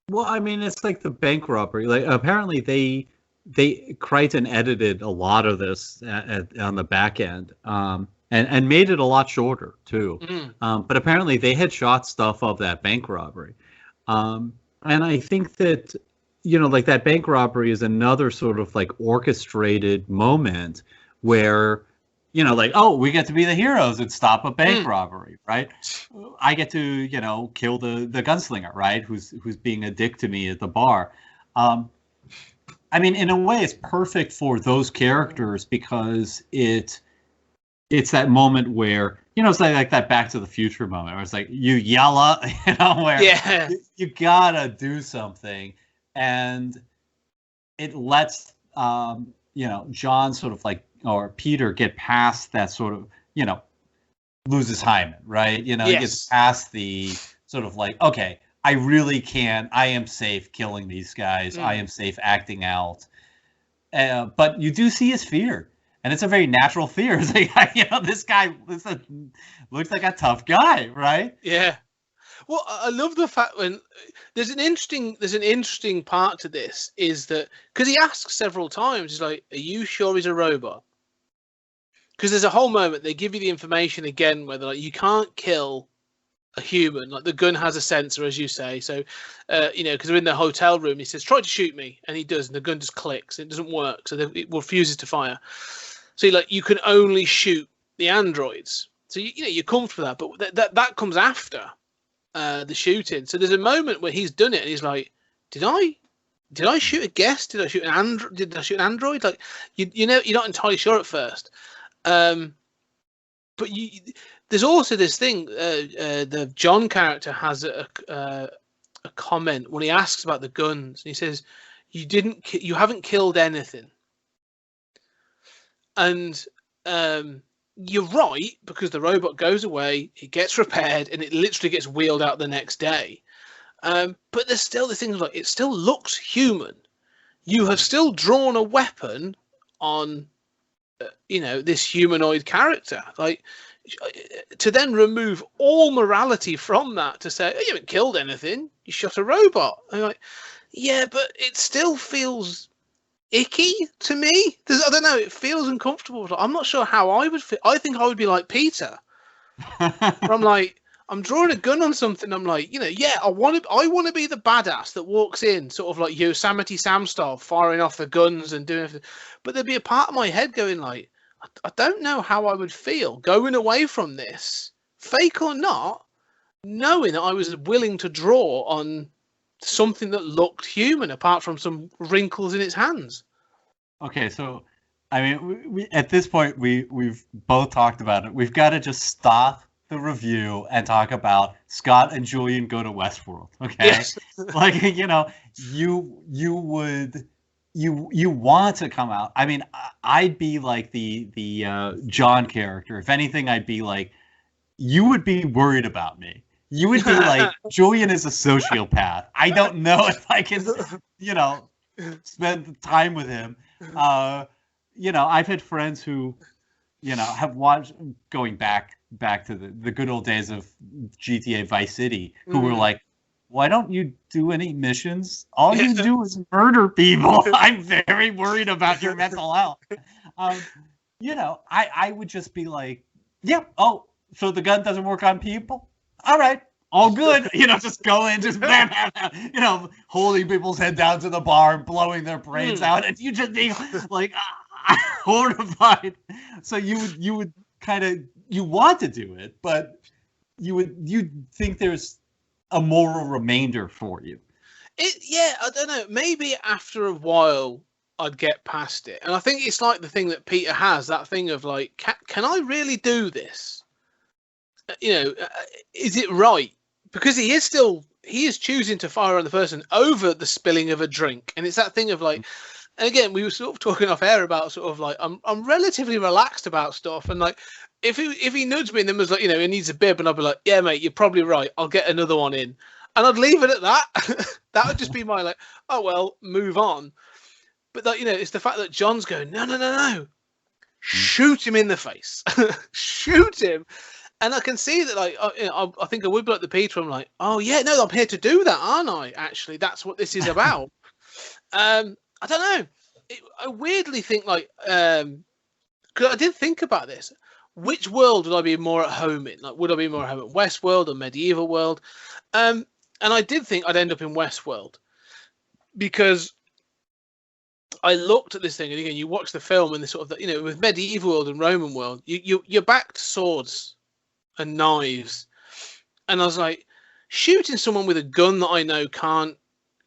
Speaker 1: Well, I mean, it's like the bank robbery. Like, apparently they Crichton edited a lot of this on the back end, and made it a lot shorter too. But apparently they had shot stuff of that bank robbery, and I think that like that bank robbery is another sort of like orchestrated moment where like, oh, we get to be the heroes and stop a bank robbery, right? I get to kill the gunslinger, right? Who's being a dick to me at the bar. I mean, in a way, it's perfect for those characters because it's that moment where it's like that Back to the Future moment where it's like you yella, where you gotta do something, and it lets John sort of like, or Peter, get past that sort of loses Hyman, right? He gets past the sort of like, okay, I really can. I am safe killing these guys. I am safe acting out. But you do see his fear, and it's a very natural fear. It's like, this guy looks like a tough guy, right?
Speaker 2: Yeah. Well, I love the fact when there's an interesting part to this, is that because he asks several times, he's like, "Are you sure he's a robot?" because there's a whole moment they give you the information again where they're like, you can't kill a human. Like the gun has a sensor, as you say. So, because they're in the hotel room, he says, "Try to shoot me," and he does, and the gun just clicks. It doesn't work, so it refuses to fire. So you can only shoot the androids. So you're comfortable with that, but that comes after the shooting. So there's a moment where he's done it, and he's like, "Did I shoot a guest? Did I shoot an android? Did I shoot an android?" Like you're not entirely sure at first. But there's also this thing. The John character has a comment when he asks about the guns, and he says, "You haven't killed anything." And you're right, because the robot goes away, it gets repaired, and it literally gets wheeled out the next day. But there's still the things like it still looks human. You have still drawn a weapon on, this humanoid character. Like to then remove all morality from that to say, "Oh, you haven't killed anything, you shot a robot." I'm like, yeah, but it still feels icky to me. I don't know. It feels uncomfortable. I'm not sure how I would feel. I think I would be like Peter. I'm like, I'm drawing a gun on something. I'm like, I want to be the badass that walks in, sort of like Yosemite Sam style, firing off the guns and doing everything. But there'd be a part of my head going like, I don't know how I would feel going away from this, fake or not, knowing that I was willing to draw on something that looked human, apart from some wrinkles in its hands.
Speaker 1: Okay, so I mean, we at this point we've both talked about it. We've got to just stop the review and talk about Scott and Julian go to WestWorld. Okay,
Speaker 2: yes.
Speaker 1: Like you want to come out. I mean, I'd be like the John character. If anything, I'd be like, you would be worried about me. You would be like, Julian is a sociopath. I don't know if I can, spend time with him. I've had friends who, have watched, going back to the good old days of GTA Vice City, who were like, why don't you do any missions? All you do is murder people. I'm very worried about your mental health. I would just be like, yeah, oh, so the gun doesn't work on people? All right, all good. Just go in, just bam, bam, bam, holding people's head down to the bar and blowing their brains out. And you just be like, horrified. So you would kind of, you want to do it, but you'd think there's a moral remainder for you.
Speaker 2: I don't know. Maybe after a while I'd get past it. And I think it's like the thing that Peter has, that thing of like, can I really do this? Is it right? Because he is choosing to fire on the person over the spilling of a drink. And it's that thing of like, and again, we were sort of talking off air about sort of like, I'm relatively relaxed about stuff. And like, if he nudged me and then was like, he needs a bib, and I'd be like, yeah, mate, you're probably right. I'll get another one in. And I'd leave it at that. That would just be my like, oh, well, move on. But that, it's the fact that John's going, no. Shoot him in the face. Shoot him. And I can see that, like, I think I would be like the Peter. I'm like, oh, yeah, no, I'm here to do that, aren't I? Actually, that's what this is about. I don't know. I weirdly think, like, because I did think about this. Which world would I be more at home in? Like, would I be more at home at WestWorld or Medieval World? And I did think I'd end up in WestWorld, because I looked at this thing, and again, you watch the film and the sort of, with Medieval World and Roman World, you're back to swords and knives, and I was like, shooting someone with a gun that I know can't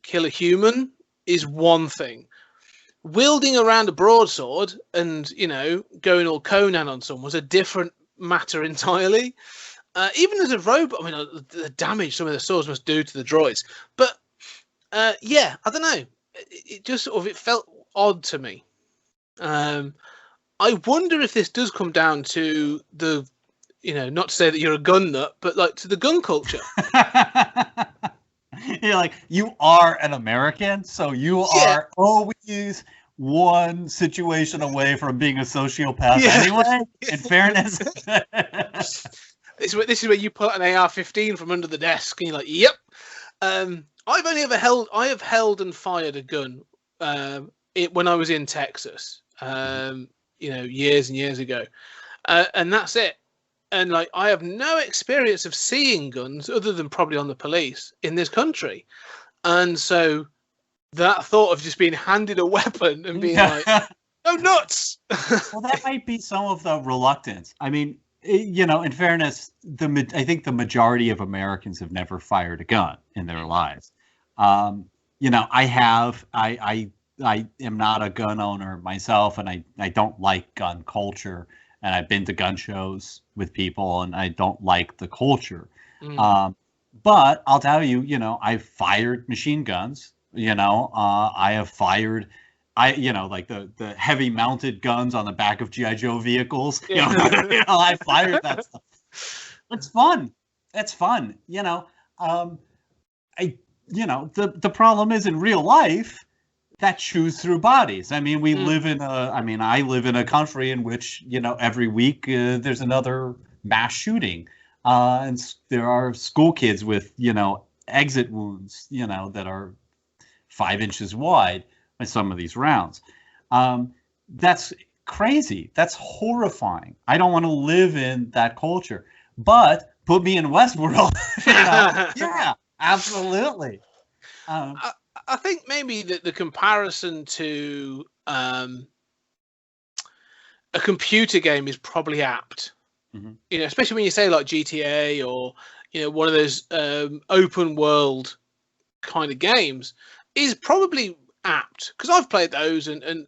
Speaker 2: kill a human is one thing. Wielding around a broadsword and, going all Conan on someone was a different matter entirely. Even as a robot, I mean, the damage some of the swords must do to the droids. But, I don't know. It just sort of, it felt odd to me. I wonder if this does come down to the, not to say that you're a gun nut, but like to the gun culture.
Speaker 1: You're like, you are an American, so you are always one situation away from being a sociopath anyway, in fairness.
Speaker 2: This is where you pull out an AR-15 from under the desk, and you're like, yep. I have held and fired a gun when I was in Texas, years and years ago. and that's it. And like, I have no experience of seeing guns other than probably on the police in this country, and so that thought of just being handed a weapon and being like, "No nuts."
Speaker 1: Well, that might be some of the reluctance. I mean, in fairness, I think the majority of Americans have never fired a gun in their lives. I have. I am not a gun owner myself, and I don't like gun culture. And I've been to gun shows with people, and I don't like the culture. But I'll tell you, I've fired machine guns. I have fired, like the heavy mounted guns on the back of GI Joe vehicles. I fired that stuff. It's fun. It's fun. The problem is, in real life, that chews through bodies. I mean, I live in a country in which, every week there's another mass shooting. And there are school kids with, exit wounds, that are 5 inches wide by some of these rounds. That's crazy. That's horrifying. I don't want to live in that culture. But put me in Westworld. Yeah, absolutely.
Speaker 2: I think maybe the comparison to a computer game is probably apt. Mm-hmm. Especially when you say like GTA or one of those open world kind of games, is probably apt, because I've played those and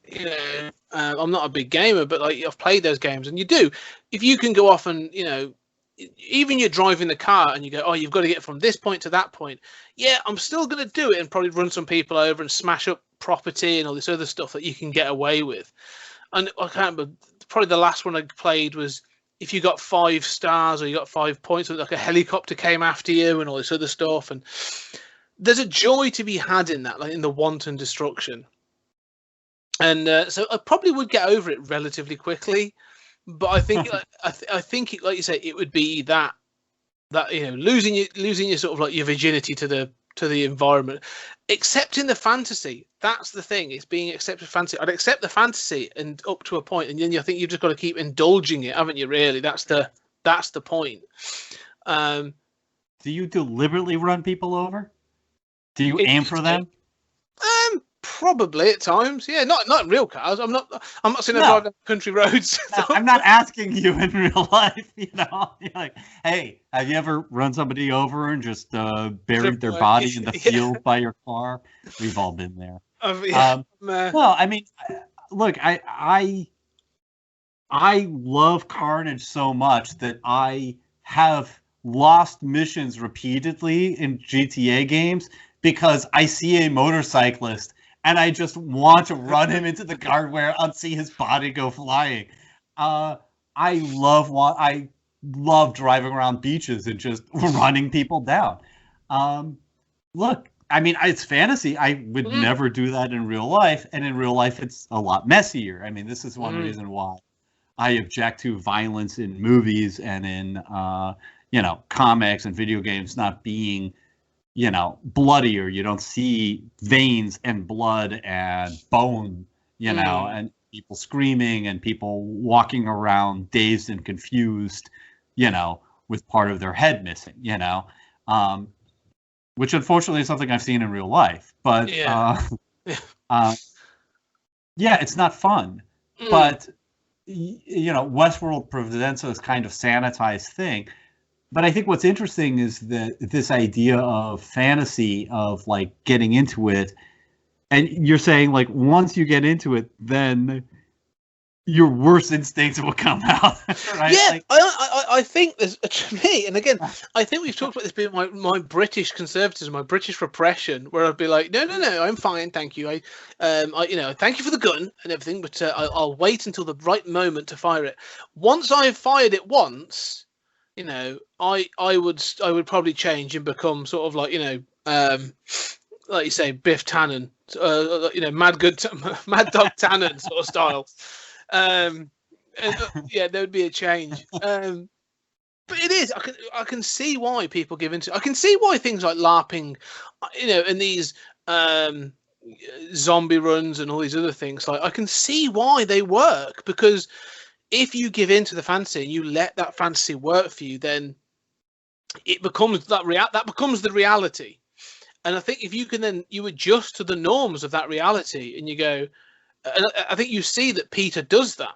Speaker 2: I'm not a big gamer, but like, I've played those games, and if you can go off and even you're driving the car and you go, oh, you've got to get from this point to that point. Yeah, I'm still going to do it and probably run some people over and smash up property and all this other stuff that you can get away with. And I can't remember, probably the last one I played was if you got 5 stars or you got 5 points, like a helicopter came after you and all this other stuff. And there's a joy to be had in that, like in the wanton destruction. And so I probably would get over it relatively quickly. But I think, I think, like you say, it would be that losing your sort of like your virginity to the environment, accepting the fantasy. That's the thing. It's being accepted fantasy. I'd accept the fantasy and up to a point, and then I think you've just got to keep indulging it, haven't you? Really, that's the point.
Speaker 1: Do you deliberately run people over? Do you aim for them?
Speaker 2: Probably at times, yeah. Not in real cars. I'm not saying I drive down country roads.
Speaker 1: No, I'm not asking you in real life. You're like, hey, have you ever run somebody over and just buried their body in the field by your car? We've all been there. Well, I mean, look, I love carnage so much that I have lost missions repeatedly in GTA games because I see a motorcyclist and I just want to run him into the guardrail and see his body go flying. I love driving around beaches and just running people down. Look, I mean, it's fantasy. I would never do that in real life, and in real life, it's a lot messier. I mean, this is one reason why I object to violence in movies and in comics and video games not being bloodier. You don't see veins and blood and bone, and people screaming and people walking around dazed and confused, with part of their head missing, which unfortunately is something I've seen in real life. But it's not fun. But Westworld presents this kind of sanitized thing. But I think what's interesting is that this idea of fantasy, of like getting into it, and you're saying like once you get into it, then your worst instincts will come out, right?
Speaker 2: Yeah,
Speaker 1: like,
Speaker 2: I think there's, to me, and again, I think we've talked about this being my British conservatism, my British repression, where I'd be like, no, I'm fine, thank you. I thank you for the gun and everything, but I'll wait until the right moment to fire it. Once I've fired it once, I would probably change and become sort of like, like you say, Biff Tannen, Mad Dog Tannen sort of style. And, there would be a change. But it is. I can see why people give into. I can see why things like LARPing, and these zombie runs and all these other things. Like, I can see why they work, because if you give in to the fantasy and you let that fantasy work for you, then it becomes that becomes the reality. And I think if you can then you adjust to the norms of that reality, and you go, and I think you see that Peter does that.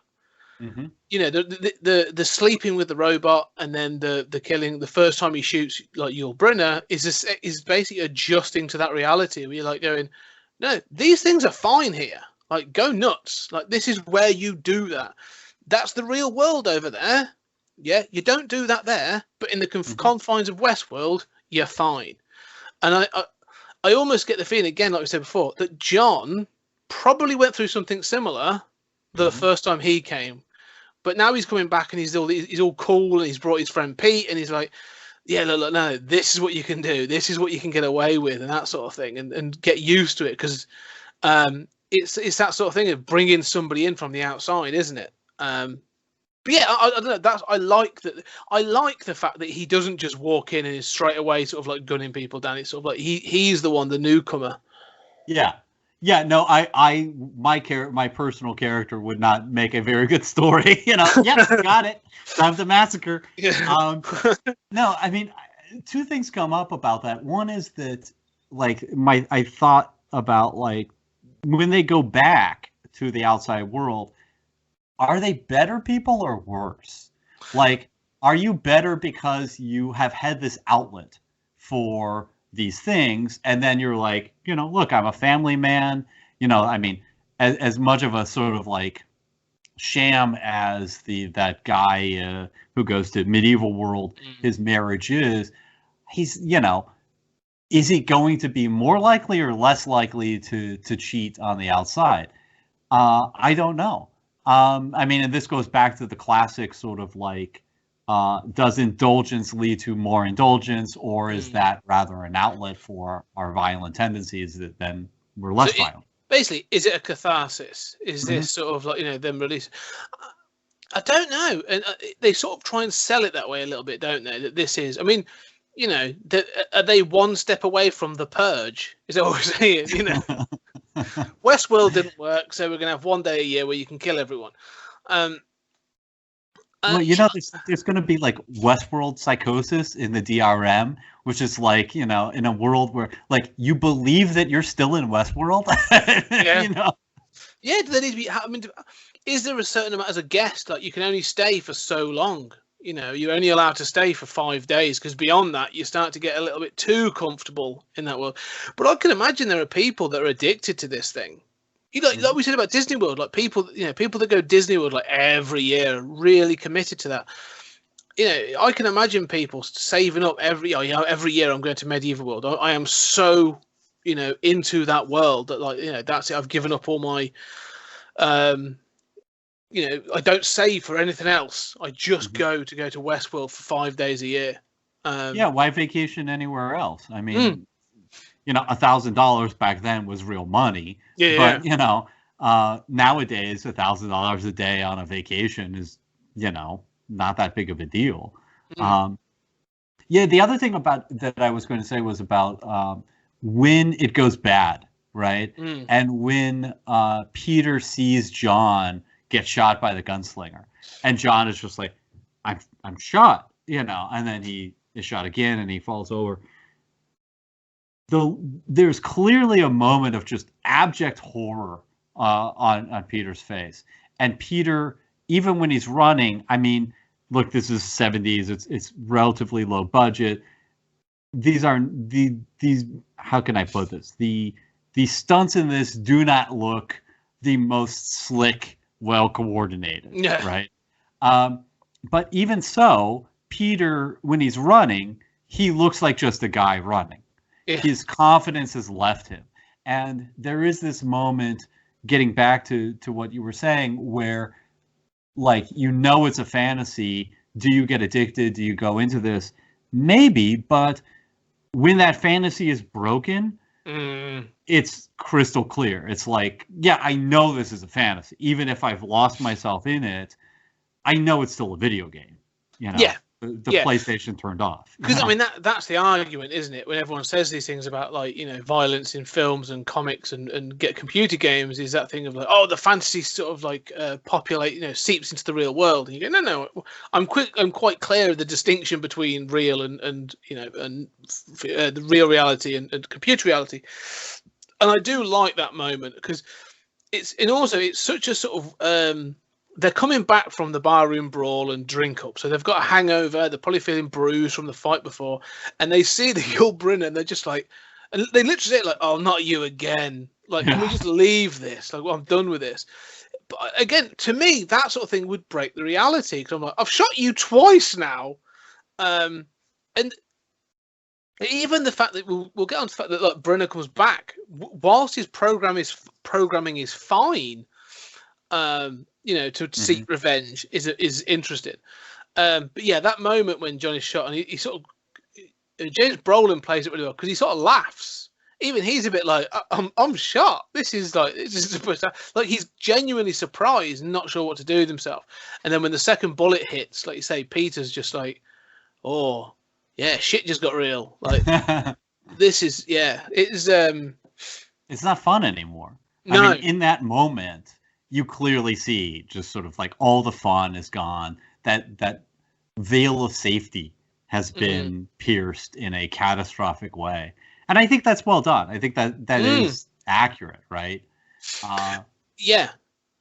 Speaker 1: Mm-hmm.
Speaker 2: You know, the sleeping with the robot, and then the killing the first time he shoots like Yul Brynner is basically adjusting to that reality. Where you're like going, no, these things are fine here. Like, go nuts. Like, this is where you do that. That's the real world over there. Yeah, you don't do that there, but in the confines of Westworld, you're fine. And I almost get the feeling, again, like we said before, that John probably went through something similar the first time he came. But now he's coming back and he's all cool, and he's brought his friend Pete, and he's like, yeah, look, no, this is what you can do. This is what you can get away with, and that sort of thing, and get used to it, because it's that sort of thing of bringing somebody in from the outside, isn't it? But yeah, I don't know. I like that. I like the fact that he doesn't just walk in and is straight away sort of like gunning people down. It's sort of like he's the one, the newcomer.
Speaker 1: Yeah. Yeah, no, my personal character would not make a very good story. You know, yeah, got it. Time to massacre. Yeah. No, I mean, two things come up about that. One is that, like, I thought about, like, when they go back to the outside world, are they better people or worse? Like, are you better because you have had this outlet for these things, and then you're like, you know, look, I'm a family man, you know, I mean, as much of a sort of like sham as that guy who goes to medieval world, his marriage is, he's, you know, is he going to be more likely or less likely to cheat on the outside? I don't know. I mean, and this goes back to the classic sort of like, does indulgence lead to more indulgence, or is that rather an outlet for our violent tendencies that then we're less violent?
Speaker 2: Basically, is it a catharsis? Is this sort of like, you know, them release? I don't know. And they sort of try and sell it that way a little bit, don't they? That this is, I mean, you know, are they one step away from the purge? Is that what we're saying? You know, Westworld didn't work, so we're going to have one day a year where you can kill everyone.
Speaker 1: Well, you know, there's going to be like Westworld psychosis in the DRM, which is like, you know, in a world where like you believe that you're still in Westworld.
Speaker 2: Yeah.
Speaker 1: You know?
Speaker 2: Yeah, do they need to be? I mean, is there a certain amount as a guest? Like, you can only stay for so long. You know, you're only allowed to stay for 5 days, because beyond that, you start to get a little bit too comfortable in that world. But I can imagine there are people that are addicted to this thing. You like we said about Disney World, like people that go Disney World like every year are really committed to that. You know, I can imagine people saving up every year. I'm going to Medieval World. I am so, you know, into that world that, like, you know, that's it. I've given up all my, you know, I don't save for anything else. I just go to Westworld for 5 days a year.
Speaker 1: Yeah, why vacation anywhere else? I mean. You know, $1,000 back then was real money. Yeah. But, you know, nowadays, $1,000 a day on a vacation is, you know, not that big of a deal. Yeah, the other thing about that I was going to say was about when it goes bad, right? And when Peter sees John get shot by the gunslinger, and John is just like, I'm shot, you know, and then he is shot again and he falls over. There's clearly a moment of just abject horror on Peter's face. And Peter, even when he's running, I mean, look, this is 70s. It's relatively low budget. These are these. How can I put this? The stunts in this do not look the most slick, well coordinated. Yeah. Right. But even so, Peter, when he's running, he looks like just a guy running. His confidence has left him. And there is this moment, getting back to what you were saying, where, like, you know, it's a fantasy. Do you get addicted? Do you go into this? Maybe, but when that fantasy is broken, it's crystal clear. It's like, yeah, I know this is a fantasy. Even if I've lost myself in it, I know it's still a video game. You know?
Speaker 2: Yeah.
Speaker 1: the
Speaker 2: Yeah.
Speaker 1: PlayStation turned off.
Speaker 2: Because I mean that's the argument, isn't it? When everyone says these things about like violence in films and comics and get computer games, is that thing of like, oh, the fantasy sort of like populate seeps into the real world, and you go, no, I'm quite clear of the distinction between real and the real reality and computer reality, and I do like that moment because it's such a sort of they're coming back from the barroom brawl and drink up, so they've got a hangover. They're probably feeling bruised from the fight before, and they see the Yul Brynner, and they're just like, and they literally say like, "Oh, not you again! Like, can we just leave this? Like, well, I'm done with this." But again, to me, that sort of thing would break the reality because I'm like, I've shot you twice now, and even the fact that we'll get on to the fact that like Brynner comes back whilst his programming is fine. To seek revenge is interesting. But yeah, that moment when John is shot and he sort of James Brolin plays it really well because he sort of laughs. Even he's a bit like, I'm shot. This is supposed to, like, he's genuinely surprised and not sure what to do with himself. And then when the second bullet hits, like you say, Peter's just like, oh yeah, shit just got real. Like this is
Speaker 1: it's not fun anymore.
Speaker 2: No.
Speaker 1: I mean, in that moment, you clearly see just sort of like all the fun is gone. That veil of safety has been pierced in a catastrophic way. And I think that's well done. I think that is accurate, right?
Speaker 2: Yeah.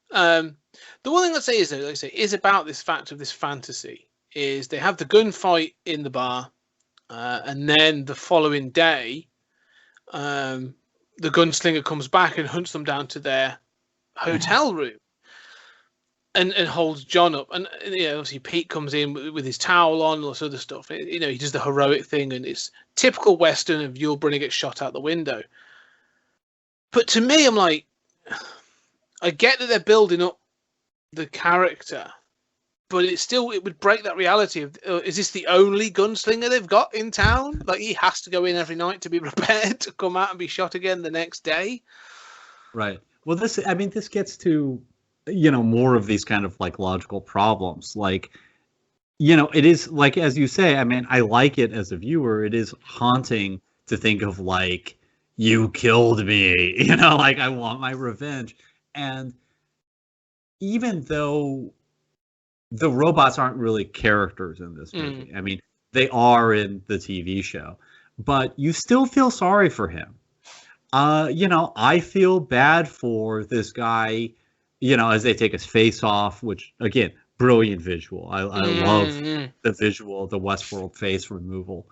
Speaker 2: The one thing I'd say is, though, like I say, is about this fact of this fantasy is they have the gunfight in the bar, and then the following day, the gunslinger comes back and hunts them down to their hotel room and holds John up, and obviously Pete comes in with his towel on and all this other stuff. He does the heroic thing, and it's typical Western of Yul Brynner gets shot out the window. But to me, I'm like, I get that they're building up the character, but it would break that reality of, is this the only gunslinger they've got in town? Like, he has to go in every night to be prepared to come out and be shot again the next day.
Speaker 1: Right. Well, this gets to, more of these kind of like logical problems. Like, it is like, as you say, I mean, I like it as a viewer. It is haunting to think of like, you killed me, like I want my revenge. And even though the robots aren't really characters in this movie, I mean, they are in the TV show, but you still feel sorry for him. I feel bad for this guy, as they take his face off, which, again, brilliant visual. I love the visual, the WestWorld face removal.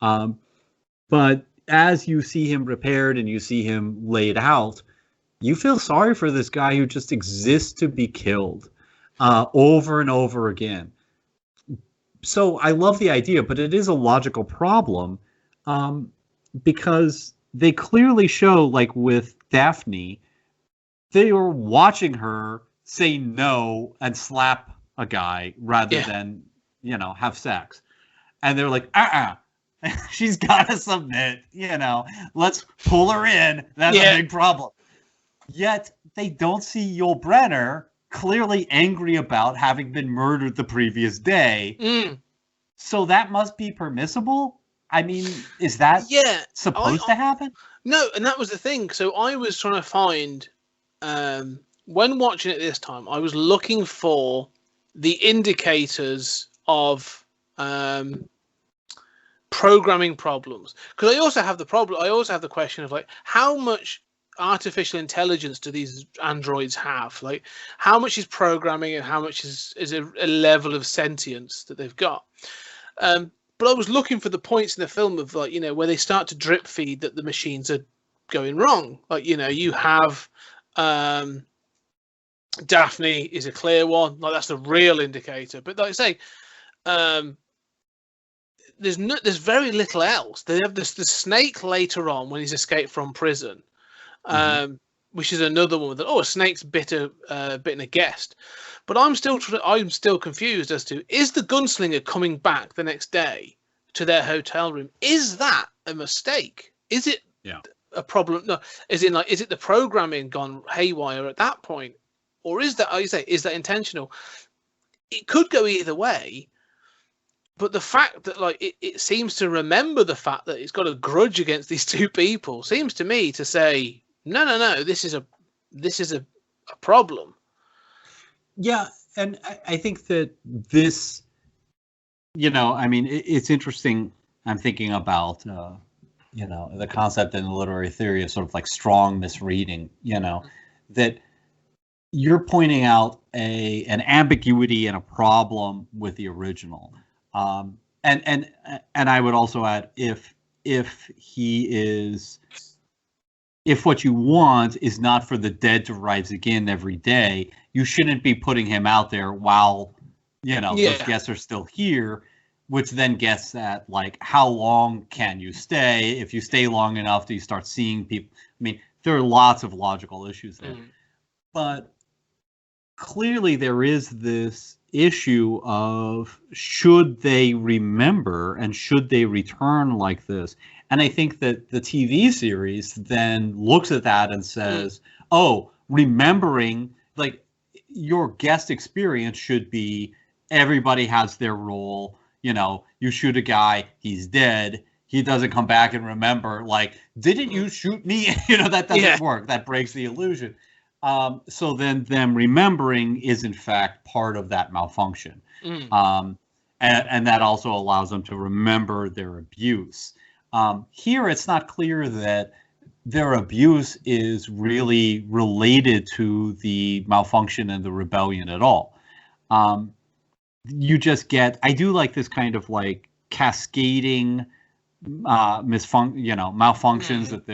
Speaker 1: But as you see him repaired and you see him laid out, you feel sorry for this guy who just exists to be killed over and over again. So I love the idea, but it is a logical problem because they clearly show, like with Daphne, they were watching her say no and slap a guy rather than, have sex. And they're like, she's got to submit, let's pull her in. That's a big problem. Yet they don't see Yul Brynner clearly angry about having been murdered the previous day. So that must be permissible? I mean, is that supposed to happen?
Speaker 2: No, and that was the thing. So I was trying to find, when watching it this time, I was looking for the indicators of programming problems. Because I also have the question of like, how much artificial intelligence do these androids have? Like, how much is programming and how much is a level of sentience that they've got? But I was looking for the points in the film of like, where they start to drip feed that the machines are going wrong. Like, you have Daphne is a clear one. Like, that's the real indicator. But like I say, there's very little else. They have the snake later on when he's escaped from prison, which is another one that, a snake's bitten a guest. But I'm still confused as to, is the gunslinger coming back the next day to their hotel room? Is that a mistake? Is it a problem? No, is it the programming gone haywire at that point, or is that, is that intentional? It could go either way. but the fact that like it seems to remember the fact that it's got a grudge against these two people seems to me to say no, this is a problem.
Speaker 1: Yeah, and I think that this, I mean, it's interesting. I'm thinking about the concept in the literary theory of sort of like strong misreading. That you're pointing out an ambiguity and a problem with the original. And I would also add, if what you want is not for the dead to rise again every day, you shouldn't be putting him out there while those guests are still here, which then gets at like, how long can you stay? If you stay long enough, do you start seeing people? I mean, there are lots of logical issues there, but clearly there is this issue of should they remember and should they return like this? And I think that the TV series then looks at that and says, oh, remembering, like, your guest experience should be everybody has their role. You shoot a guy, he's dead. He doesn't come back and remember, like, didn't you shoot me? That doesn't work. That breaks the illusion. So then them remembering is in fact part of that malfunction. And that also allows them to remember their abuse. Here, it's not clear that their abuse is really related to the malfunction and the rebellion at all. You just get, I do like this kind of like cascading malfunctions, that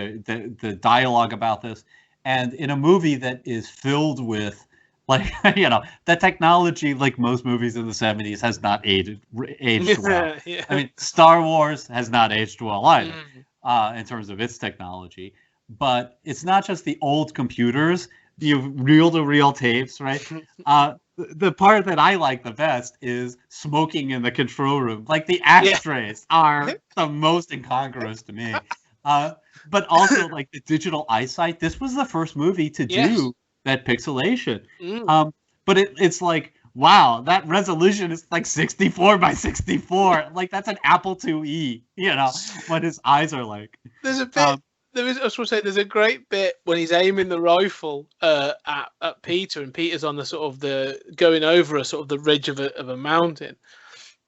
Speaker 1: the dialogue about this. And in a movie that is filled with, like, that technology, like most movies in the 70s, has not aged well. I mean, Star Wars has not aged well either, in terms of its technology. But it's not just the old computers, the reel-to-reel tapes, right? The part that I like the best is smoking in the control room. Like, the ashtrays are the most incongruous to me. But also, like, the digital eyesight. This was the first movie to do that pixelation. But it's like, wow, that resolution is like 64 by 64. Like, that's an Apple IIe, what his eyes are like.
Speaker 2: There's a bit. I was going to say, there's a great bit when he's aiming the rifle at Peter, and Peter's on the sort of going over a sort of the ridge of a mountain.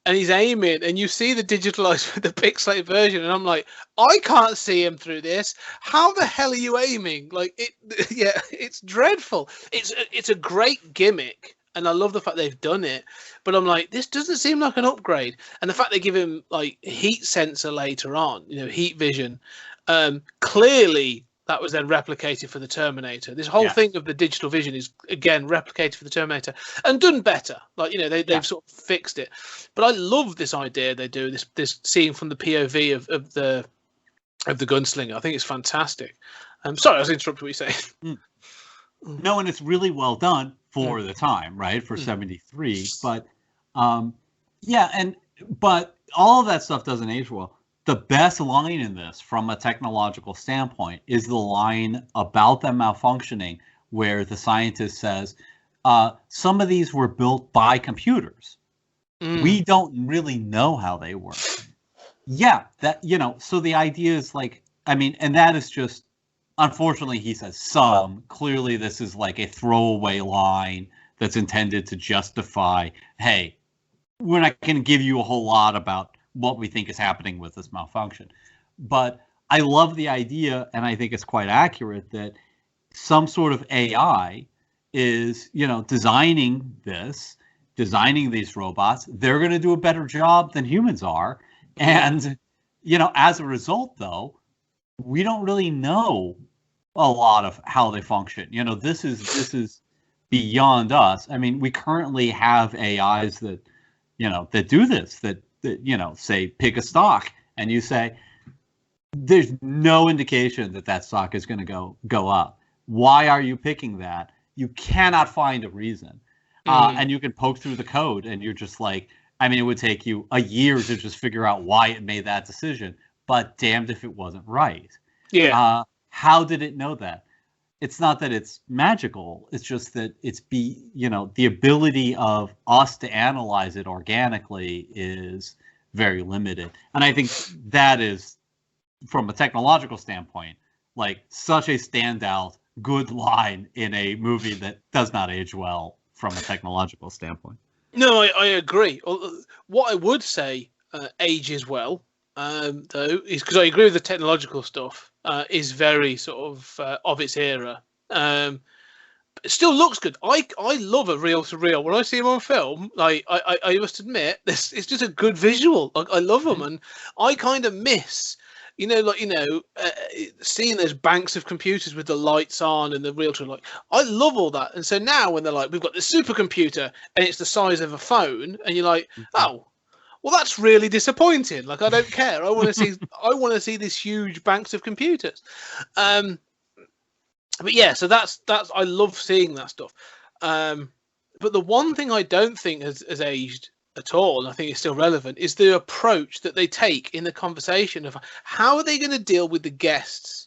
Speaker 2: And he's aiming, and you see the digitalized, the pixelated version, and I'm like, I can't see him through this. How the hell are you aiming? Like, it's dreadful. It's a great gimmick, and I love the fact they've done it. But I'm like, this doesn't seem like an upgrade. And the fact they give him like heat sensor later on, heat vision, clearly that was then replicated for the Terminator. This whole thing of the digital vision is, again, replicated for the Terminator and done better. Like, they've sort of fixed it. But I love this idea they do, this seeing from the POV of the gunslinger. I think it's fantastic. Sorry, I was interrupting what you're saying.
Speaker 1: No, and it's really well done for the time, right? For 73. But, but all of that stuff doesn't age well. The best line in this, from a technological standpoint, is the line about them malfunctioning, where the scientist says, some of these were built by computers. We don't really know how they work. Yeah, that, so the idea is like, I mean, and that is just, unfortunately, he says some. Clearly, this is like a throwaway line that's intended to justify, hey, we're not going to give you a whole lot about what we think is happening with this malfunction. But I love the idea, and I think it's quite accurate, that some sort of AI is, designing these robots. They're going to do a better job than humans are. And, as a result, though, we don't really know a lot of how they function. This is beyond us. I mean, we currently have AIs that, that do this, that say, pick a stock, and you say, there's no indication that stock is going to go up. Why are you picking that? You cannot find a reason. And you can poke through the code, and you're just like, I mean, it would take you a year to just figure out why it made that decision, but damned if it wasn't right.
Speaker 2: Yeah.
Speaker 1: How did it know that? it's not that it's magical. It's just that the ability of us to analyze it organically is very limited. And I think that is, from a technological standpoint, like such a standout good line in a movie that does not age well from a technological standpoint.
Speaker 2: No, I agree. What I would say ages well, though, is because I agree with the technological stuff, is very sort of its era. It still looks good. I love a reel to reel. When I see them on film, like I must admit, this it's just a good visual. Like, I love them, and I kind of miss, seeing those banks of computers with the lights on and the reel to like. I love all that, and so now when they're like, we've got this supercomputer and it's the size of a phone, and you're like, oh, well, that's really disappointing. Like, I don't care. I want to see this huge banks of computers. But yeah, so that's I love seeing that stuff. But the one thing I don't think has aged at all, and I think it's still relevant, is the approach that they take in the conversation of how are they going to deal with the guests.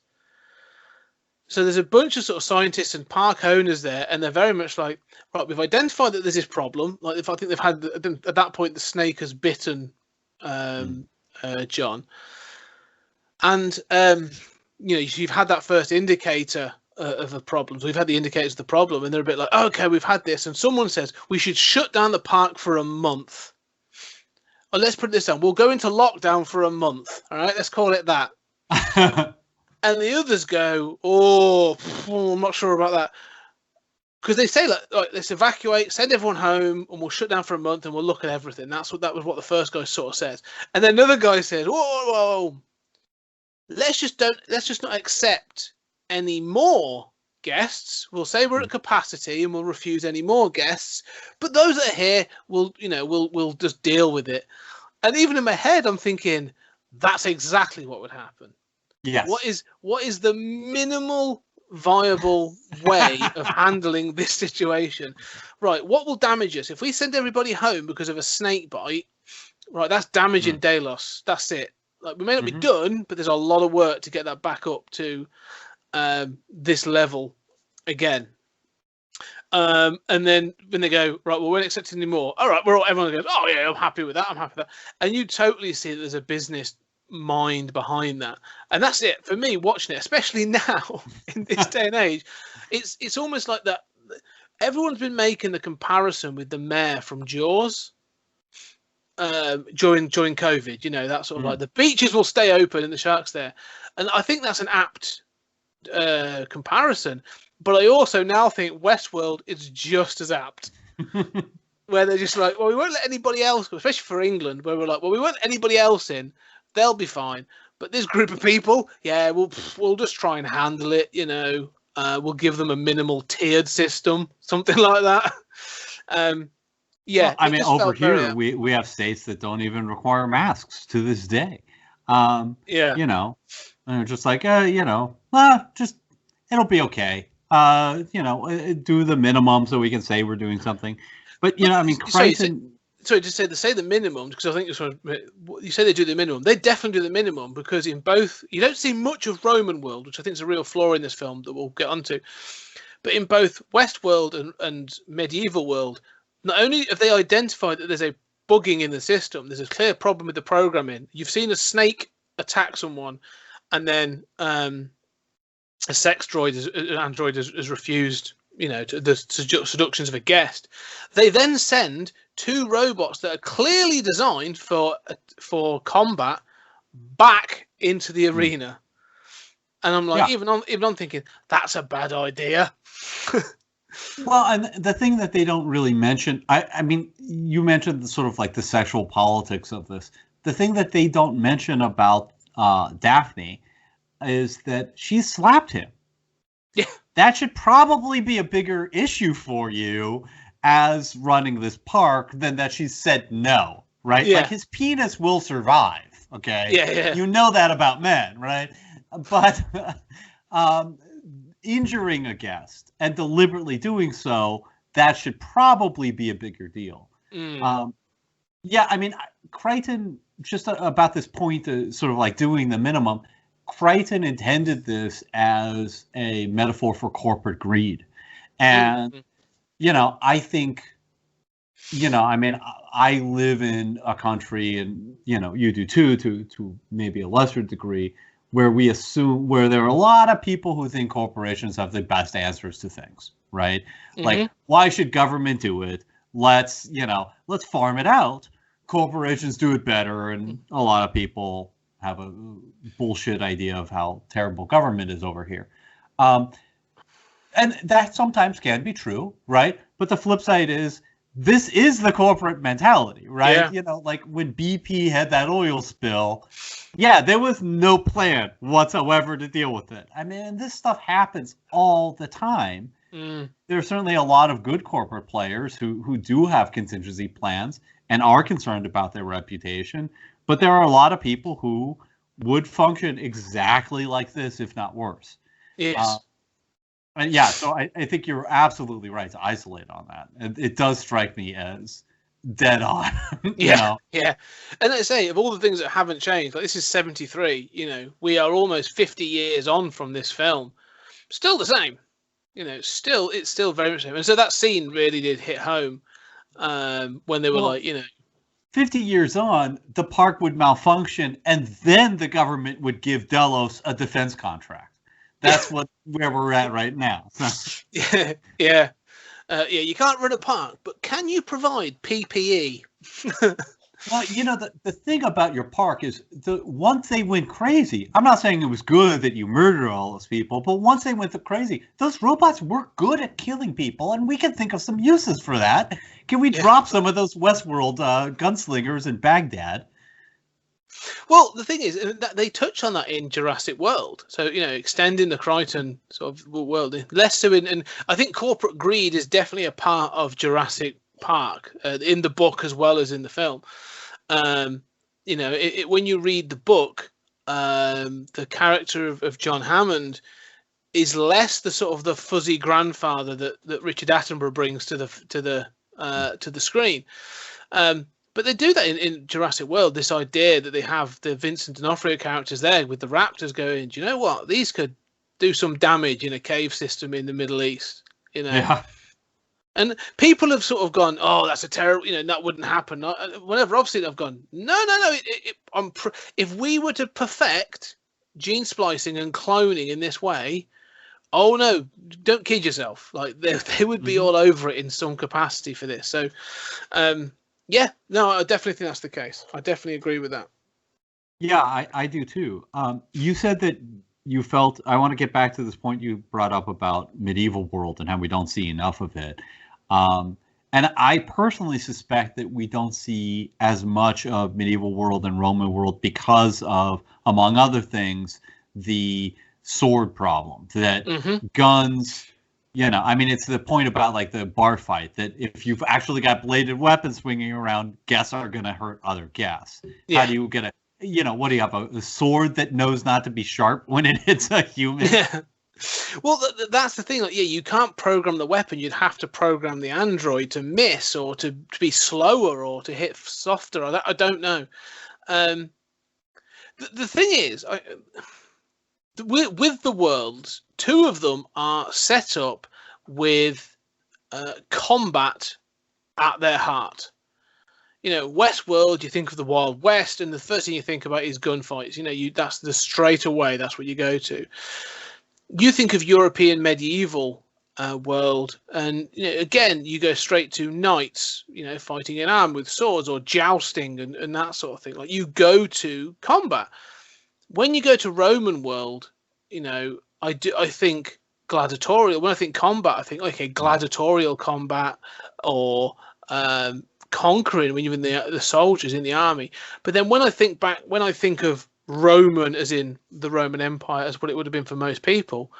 Speaker 2: So there's a bunch of sort of scientists and park owners there, and they're very much like, right, we've identified that there's this problem. Like, if I think they've had at that point the snake has bitten John, and you've had that first indicator of the problems. We've had the indicators of the problem, and they're a bit like, oh, okay, we've had this, and someone says we should shut down the park for a month. Or let's put this down. We'll go into lockdown for a month. All right, let's call it that. And the others go, oh, I'm not sure about that, because they say like, let's evacuate, send everyone home, and we'll shut down for a month, and we'll look at everything. That was what the first guy sort of says, and then another guy says, whoa. Let's just not accept any more guests. We'll say we're at capacity and we'll refuse any more guests, but those that are here we'll just deal with it. And even in my head I'm thinking that's exactly what would happen.
Speaker 1: Yes.
Speaker 2: What is the minimal viable way of handling this situation? Right, what will damage us if we send everybody home because of a snake bite? Right, that's damaging Delos. That's it. Like, we may not be done, but there's a lot of work to get that back up to this level again. And then when they go, right, well, we're not accepting any more. All right, everyone goes, oh yeah, I'm happy with that. I'm happy with that. And you totally see that there's a business mind behind that. And that's it for me watching it, especially now in this day and age. It's almost like that. Everyone's been making the comparison with the mayor from Jaws. During COVID, that sort of like the beaches will stay open and the sharks there, and I think that's an apt comparison. But I also now think Westworld is just as apt, where they're just like, well, we won't let anybody else go, especially for England, where we're like, well, we won't let anybody else in, they'll be fine. But this group of people, yeah, we'll just try and handle it. We'll give them a minimal tiered system, something like that. Yeah,
Speaker 1: well, I mean, over here we have states that don't even require masks to this day. Just like just it'll be okay. Do the minimum so we can say we're doing something. But Crichton.
Speaker 2: Sorry, just say the minimum, because I think you say they do the minimum. They definitely do the minimum, because in both you don't see much of Roman world, which I think is a real flaw in this film that we'll get onto. But in both Westworld and medieval world, not only have they identified that there's a bugging in the system, there's a clear problem with the programming. You've seen a snake attack someone, and then a sex android has refused, the seductions of a guest. They then send 2 robots that are clearly designed for combat back into the arena. And I'm like, even I'm thinking that's a bad idea.
Speaker 1: Well, and the thing that they don't really mention, I mean, you mentioned the sort of like the sexual politics of this. The thing that they don't mention about Daphne is that she slapped him.
Speaker 2: Yeah.
Speaker 1: That should probably be a bigger issue for you as running this park than that she said no, right?
Speaker 2: Yeah.
Speaker 1: Like, his penis will survive, okay?
Speaker 2: Yeah.
Speaker 1: You know that about men, right? But injuring a guest and deliberately doing so, that should probably be a bigger deal. Yeah, I mean, Crichton, just about this point, sort of like doing the minimum, Crichton intended this as a metaphor for corporate greed. And, I think, I mean, I live in a country, and, you do too, to maybe a lesser degree, where there are a lot of people who think corporations have the best answers to things, right? Like, why should government do it? Let's farm it out. Corporations do it better, and a lot of people have a bullshit idea of how terrible government is over here. And that sometimes can be true, right? But the flip side is, this is the corporate mentality, right?
Speaker 2: Yeah.
Speaker 1: Like when BP had that oil spill, there was no plan whatsoever to deal with it. I mean, this stuff happens all the time. There are certainly a lot of good corporate players who do have contingency plans and are concerned about their reputation. But there are a lot of people who would function exactly like this, if not worse.
Speaker 2: Yes.
Speaker 1: And so I think you're absolutely right to isolate on that. It does strike me as dead on.
Speaker 2: Yeah. And let's say, of all the things that haven't changed, like this is 73, we are almost 50 years on from this film. Still the same. It's still very much the same. And so that scene really did hit home when they were
Speaker 1: 50 years on, the park would malfunction, and then the government would give Delos a defense contract. That's where we're at right now.
Speaker 2: Yeah. You can't run a park, but can you provide PPE?
Speaker 1: Well, the thing about your park is, once they went crazy, I'm not saying it was good that you murdered all those people, but once they went crazy, those robots were good at killing people, and we can think of some uses for that. Can we drop some of those WestWorld gunslingers in Baghdad?
Speaker 2: Well, the thing is that they touch on that in Jurassic World. So, extending the Crichton sort of world, less so and I think corporate greed is definitely a part of Jurassic Park in the book as well as in the film. When you read the book, the character of John Hammond is less the sort of the fuzzy grandfather that Richard Attenborough brings to the screen. But they do that in Jurassic World, this idea that they have the Vincent D'Onofrio characters there with the raptors going, do you know what? These could do some damage in a cave system in the Middle East,
Speaker 1: Yeah.
Speaker 2: And people have sort of gone, oh, that's a terrible, that wouldn't happen. Whenever I've seen it, I've gone, no. If we were to perfect gene splicing and cloning in this way, oh no, don't kid yourself. Like they would be all over it in some capacity for this. So, I definitely think that's the case. I definitely agree with that.
Speaker 1: Yeah, I do too. You said that you felt, I want to get back to this point you brought up about medieval world and how we don't see enough of it. And I personally suspect that we don't see as much of medieval world and Roman world because of, among other things, the sword problem, that guns, it's the point about like the bar fight, that if you've actually got bladed weapons swinging around, guests are going to hurt other guests. How do you get what do you have, a sword that knows not to be sharp when it hits a human?
Speaker 2: Yeah. Well, that's the thing. Like, you can't program the weapon. You'd have to program the android to miss or to be slower or to hit softer. I don't know. The thing is, with the worlds, two of them are set up with combat at their heart. WestWorld, you think of the Wild West, and the first thing you think about is gunfights. That's the straight away. That's what you go to. You think of European medieval world, and again, you go straight to knights, fighting in armor with swords or jousting and that sort of thing. Like you go to combat. When you go to Roman world, I think gladiatorial. When I think combat, I think okay, gladiatorial combat or conquering when you're in the soldiers in the army. But then when I think back, when I think of Roman as in the Roman Empire as what it would have been for most people,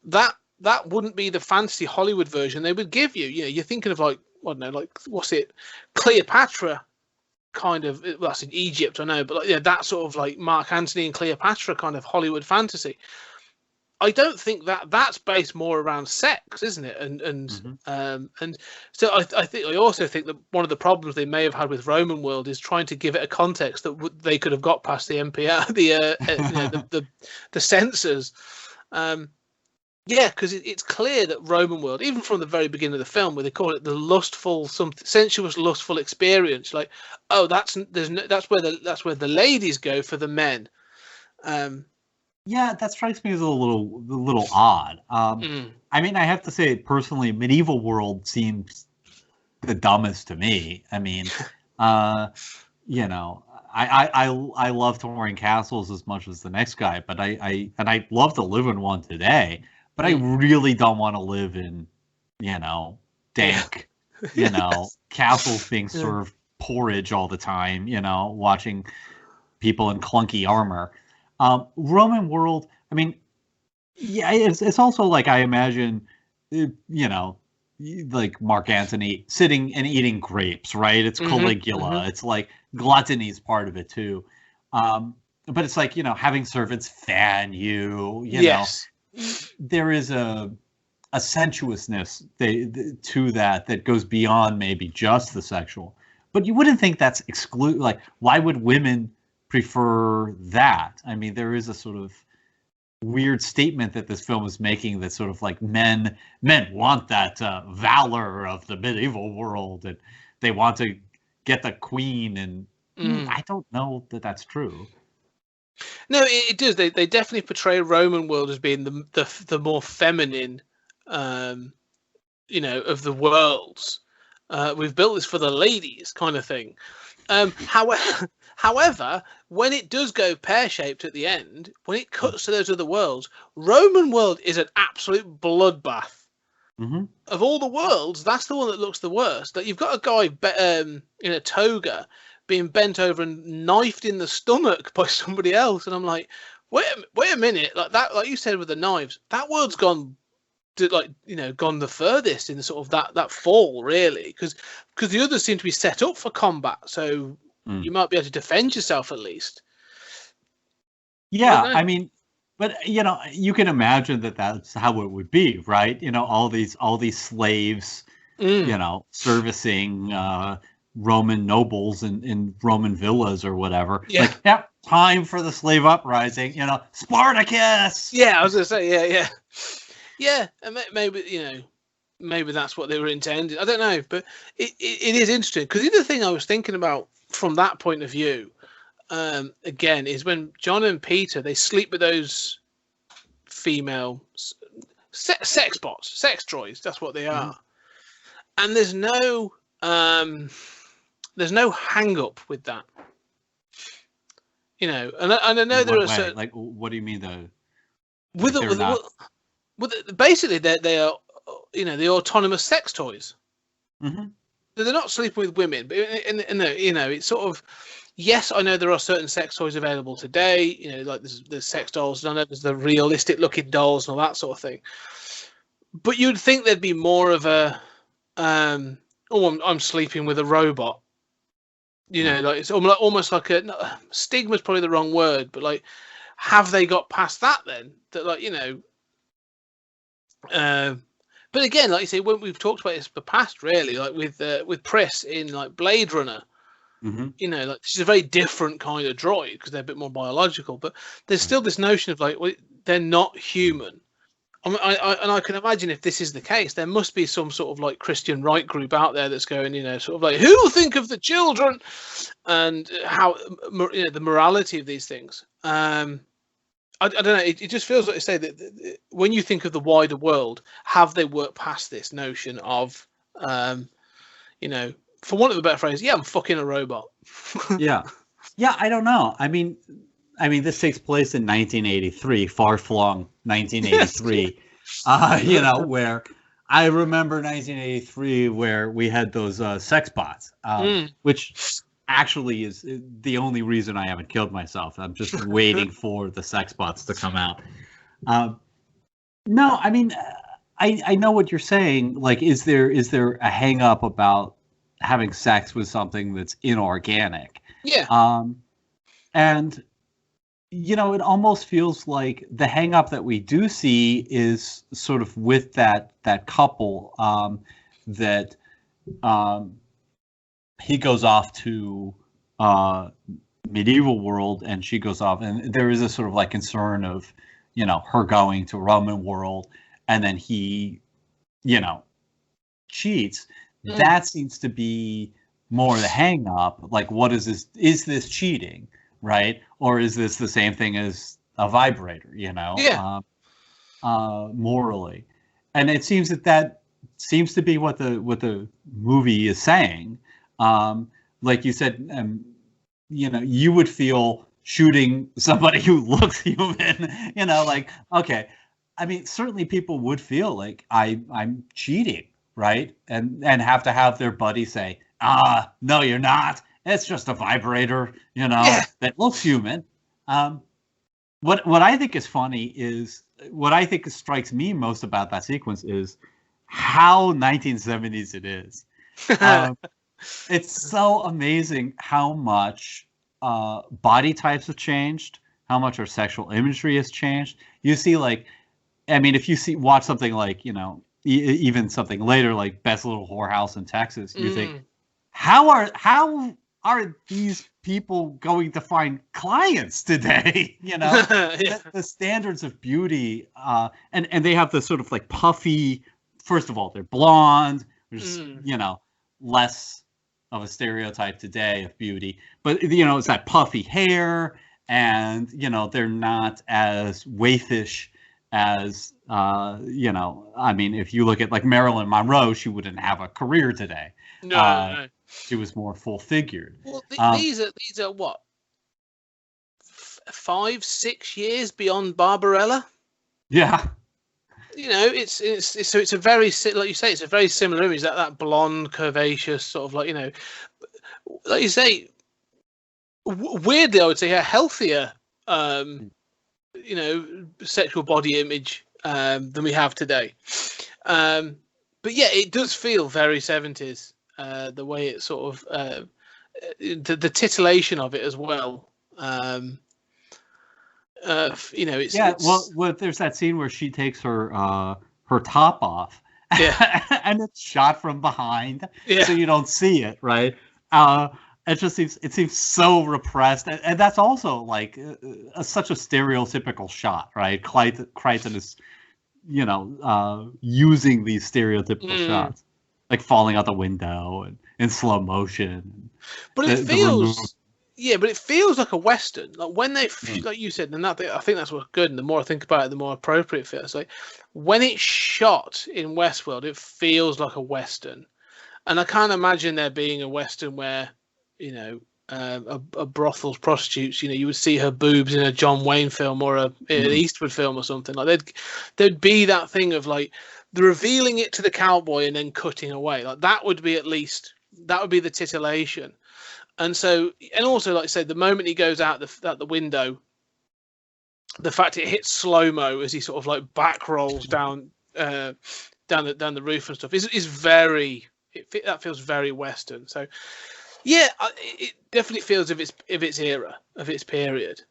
Speaker 2: that wouldn't be the fancy Hollywood version they would give you. You're thinking of like, I don't know, like what's it, Cleopatra kind of, well, that's in Egypt, I know, but like, that sort of like Mark Antony and Cleopatra kind of Hollywood fantasy. I don't think that that's based more around sex, isn't it? And so I also think that one of the problems they may have had with Roman World is trying to give it a context that they could have got past the NPR, the censors. Yeah, because it's clear that Roman World, even from the very beginning of the film, where they call it the lustful, sensuous, lustful experience, like, oh, that's where the ladies go for the men.
Speaker 1: Yeah, that strikes me as a little odd. I mean, I have to say, personally, Medieval World seems the dumbest to me. I mean, you know, I love touring castles as much as the next guy, but I love to live in one today. But I really don't want to live in, you know, dank, you know, castles being served porridge all the time, you know, watching people in clunky armor. Roman World, I mean, yeah, it's also like, I imagine, you know, like Mark Antony sitting and eating grapes, right? It's Caligula. It's like gluttony is part of it too. But it's like, you know, having servants fan you, you know. There is a sensuousness to that goes beyond maybe just the sexual. But you wouldn't think that's like, why would women prefer that? I mean, there is a sort of weird statement that this film is making, that sort of like men want that valor of the medieval world, and they want to get the queen, and I don't know that that's true.
Speaker 2: No, it does. They definitely portray Roman World as being the more feminine, you know, of the worlds. We've built this for the ladies, kind of thing. However, when it does go pear-shaped at the end, when it cuts to those other worlds, Roman World is an absolute bloodbath. Of all the worlds, that's the one that looks the worst. Like, you've got a guy in a toga being bent over and knifed in the stomach by somebody else, and I'm like, wait a minute, like that, like you said with the knives, that world's gone to, like, you know, gone the furthest in the sort of that fall, really, because the others seem to be set up for combat, so you might be able to defend yourself at least.
Speaker 1: Yeah, I mean, but you know, you can imagine that that's how it would be, right? You know, all these slaves, you know, servicing Roman nobles in Roman villas or whatever. Like, yeah, time for the slave uprising, you know, Spartacus.
Speaker 2: Yeah, I was gonna say, yeah, and maybe, you know, maybe that's what they were intending. I don't know, but it is interesting, because the other thing I was thinking about from that point of view, again, is when John and Peter, they sleep with those female sex bots, sex droids. That's what they are, and there's no hang up with that, you know. And I know there are certain,
Speaker 1: like, what do you mean though?
Speaker 2: Basically they are, you know, the autonomous sex toys. They're not sleeping with women, but you know, it's sort of, yes, I know there are certain sex toys available today, you know, like there's sex dolls, and I know there's the realistic looking dolls and all that sort of thing. But you'd think there'd be more of a, I'm sleeping with a robot. You know, like, it's almost like a stigma's probably the wrong word, but like, have they got past that then? That, like, you know, but again, like you say, when we've talked about this in the past, really, like with Pris in like Blade Runner, you know, like, she's a very different kind of droid because they're a bit more biological, but there's still this notion of like, well, they're not human. I can imagine if this is the case, there must be some sort of like Christian right group out there that's going, you know, sort of like, who'll think of the children, and how, you know, the morality of these things. I don't know. It just feels like they say that when you think of the wider world, have they worked past this notion of, you know, for want of a better phrase, yeah, I'm fucking a robot.
Speaker 1: Yeah, I don't know. I mean, this takes place in 1983, far-flung 1983. You know, where I remember 1983, where we had those sex bots, which actually is the only reason I haven't killed myself. I'm just waiting for the sex bots to come out. No, I mean, I know what you're saying. Like, is there a hang up about having sex with something that's inorganic?
Speaker 2: Yeah.
Speaker 1: And it almost feels like the hang up that we do see is sort of with that couple, that um, he goes off to medieval world and she goes off, and there is a sort of like concern of her going to Roman world, and then he you know cheats. That seems to be more the hang up. Like, what is this? Is this cheating, right? Or is this the same thing as a vibrator,
Speaker 2: Yeah.
Speaker 1: Morally? And it seems that seems to be what the movie is saying. Like you said, you would feel shooting somebody who looks human, like, okay. I mean, certainly people would feel like I'm cheating, right? And have to have their buddy say, no, you're not. It's just a vibrator,
Speaker 2: Yeah.
Speaker 1: that looks human. What I think is funny is, what I think strikes me most about that sequence is how 1970s it is. It's so amazing how much body types have changed, how much our sexual imagery has changed. You see, like, I mean, if you watch something like, even something later like Best Little Whorehouse in Texas, you think, how are these people going to find clients today?
Speaker 2: Yeah.
Speaker 1: The standards of beauty, and they have the sort of like puffy. First of all, they're blonde. There's less of a stereotype today of beauty, but it's that puffy hair, and they're not as waifish as I mean, if you look at like Marilyn Monroe, she wouldn't have a career today.
Speaker 2: No.
Speaker 1: She was more full figured.
Speaker 2: Well, these are what, 5-6 years beyond Barbarella.
Speaker 1: Yeah.
Speaker 2: It's a very, like you say, it's a very similar image, that blonde, curvaceous sort of, like, like you say, weirdly, I would say a healthier, sexual body image than we have today. But yeah, it does feel very 70s. The way it sort of the titillation of it as well. It's
Speaker 1: well, there's that scene where she takes her top off, and it's shot from behind, so you don't see it, right? It seems so repressed, and that's also like such a stereotypical shot, right? Crichton is, using these stereotypical shots, like falling out the window and in slow motion.
Speaker 2: But it feels. Yeah, but it feels like a Western. Like when they, like you said, and I think that's what's good. And the more I think about it, the more appropriate it feels. Like when it's shot in WestWorld, it feels like a Western. And I can't imagine there being a Western where, a brothel's prostitutes, you would see her boobs in a John Wayne film or an Eastwood film or something. Like there'd be that thing of like the revealing it to the cowboy and then cutting away. Like that would be the titillation. And so, and also, like I said, the moment he goes out the window, the fact it hits slow mo as he sort of like back rolls down the roof and stuff is very. That feels very Western. So, yeah, it definitely feels of its era, of its period.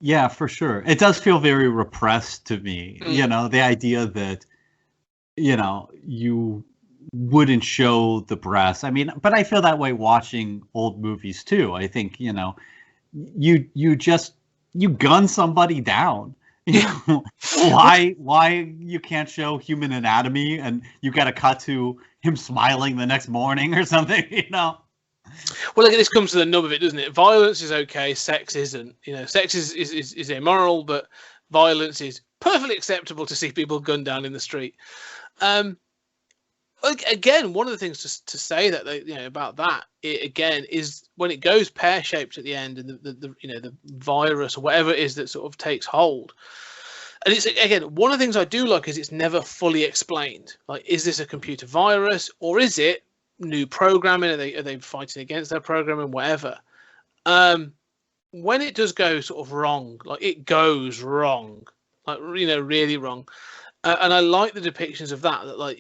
Speaker 1: Yeah, for sure. It does feel very repressed to me. The idea that you wouldn't show the breasts. I mean, but I feel that way watching old movies too. I think, you gun somebody down. Why you can't show human anatomy and you got to cut to him smiling the next morning or something, Well,
Speaker 2: like this comes to the nub of it, doesn't it? Violence is okay, sex isn't. Sex is immoral, but violence is perfectly acceptable to see people gunned down in the street. Again, one of the things to say that about that again is when it goes pear-shaped at the end, and the virus or whatever it is that sort of takes hold. And it's, again, one of the things I do like is it's never fully explained. Like, is this a computer virus or is it new programming? Are they fighting against their programming? Whatever. When it does go sort of wrong, like it goes wrong, like really wrong. And I like the depictions of that like,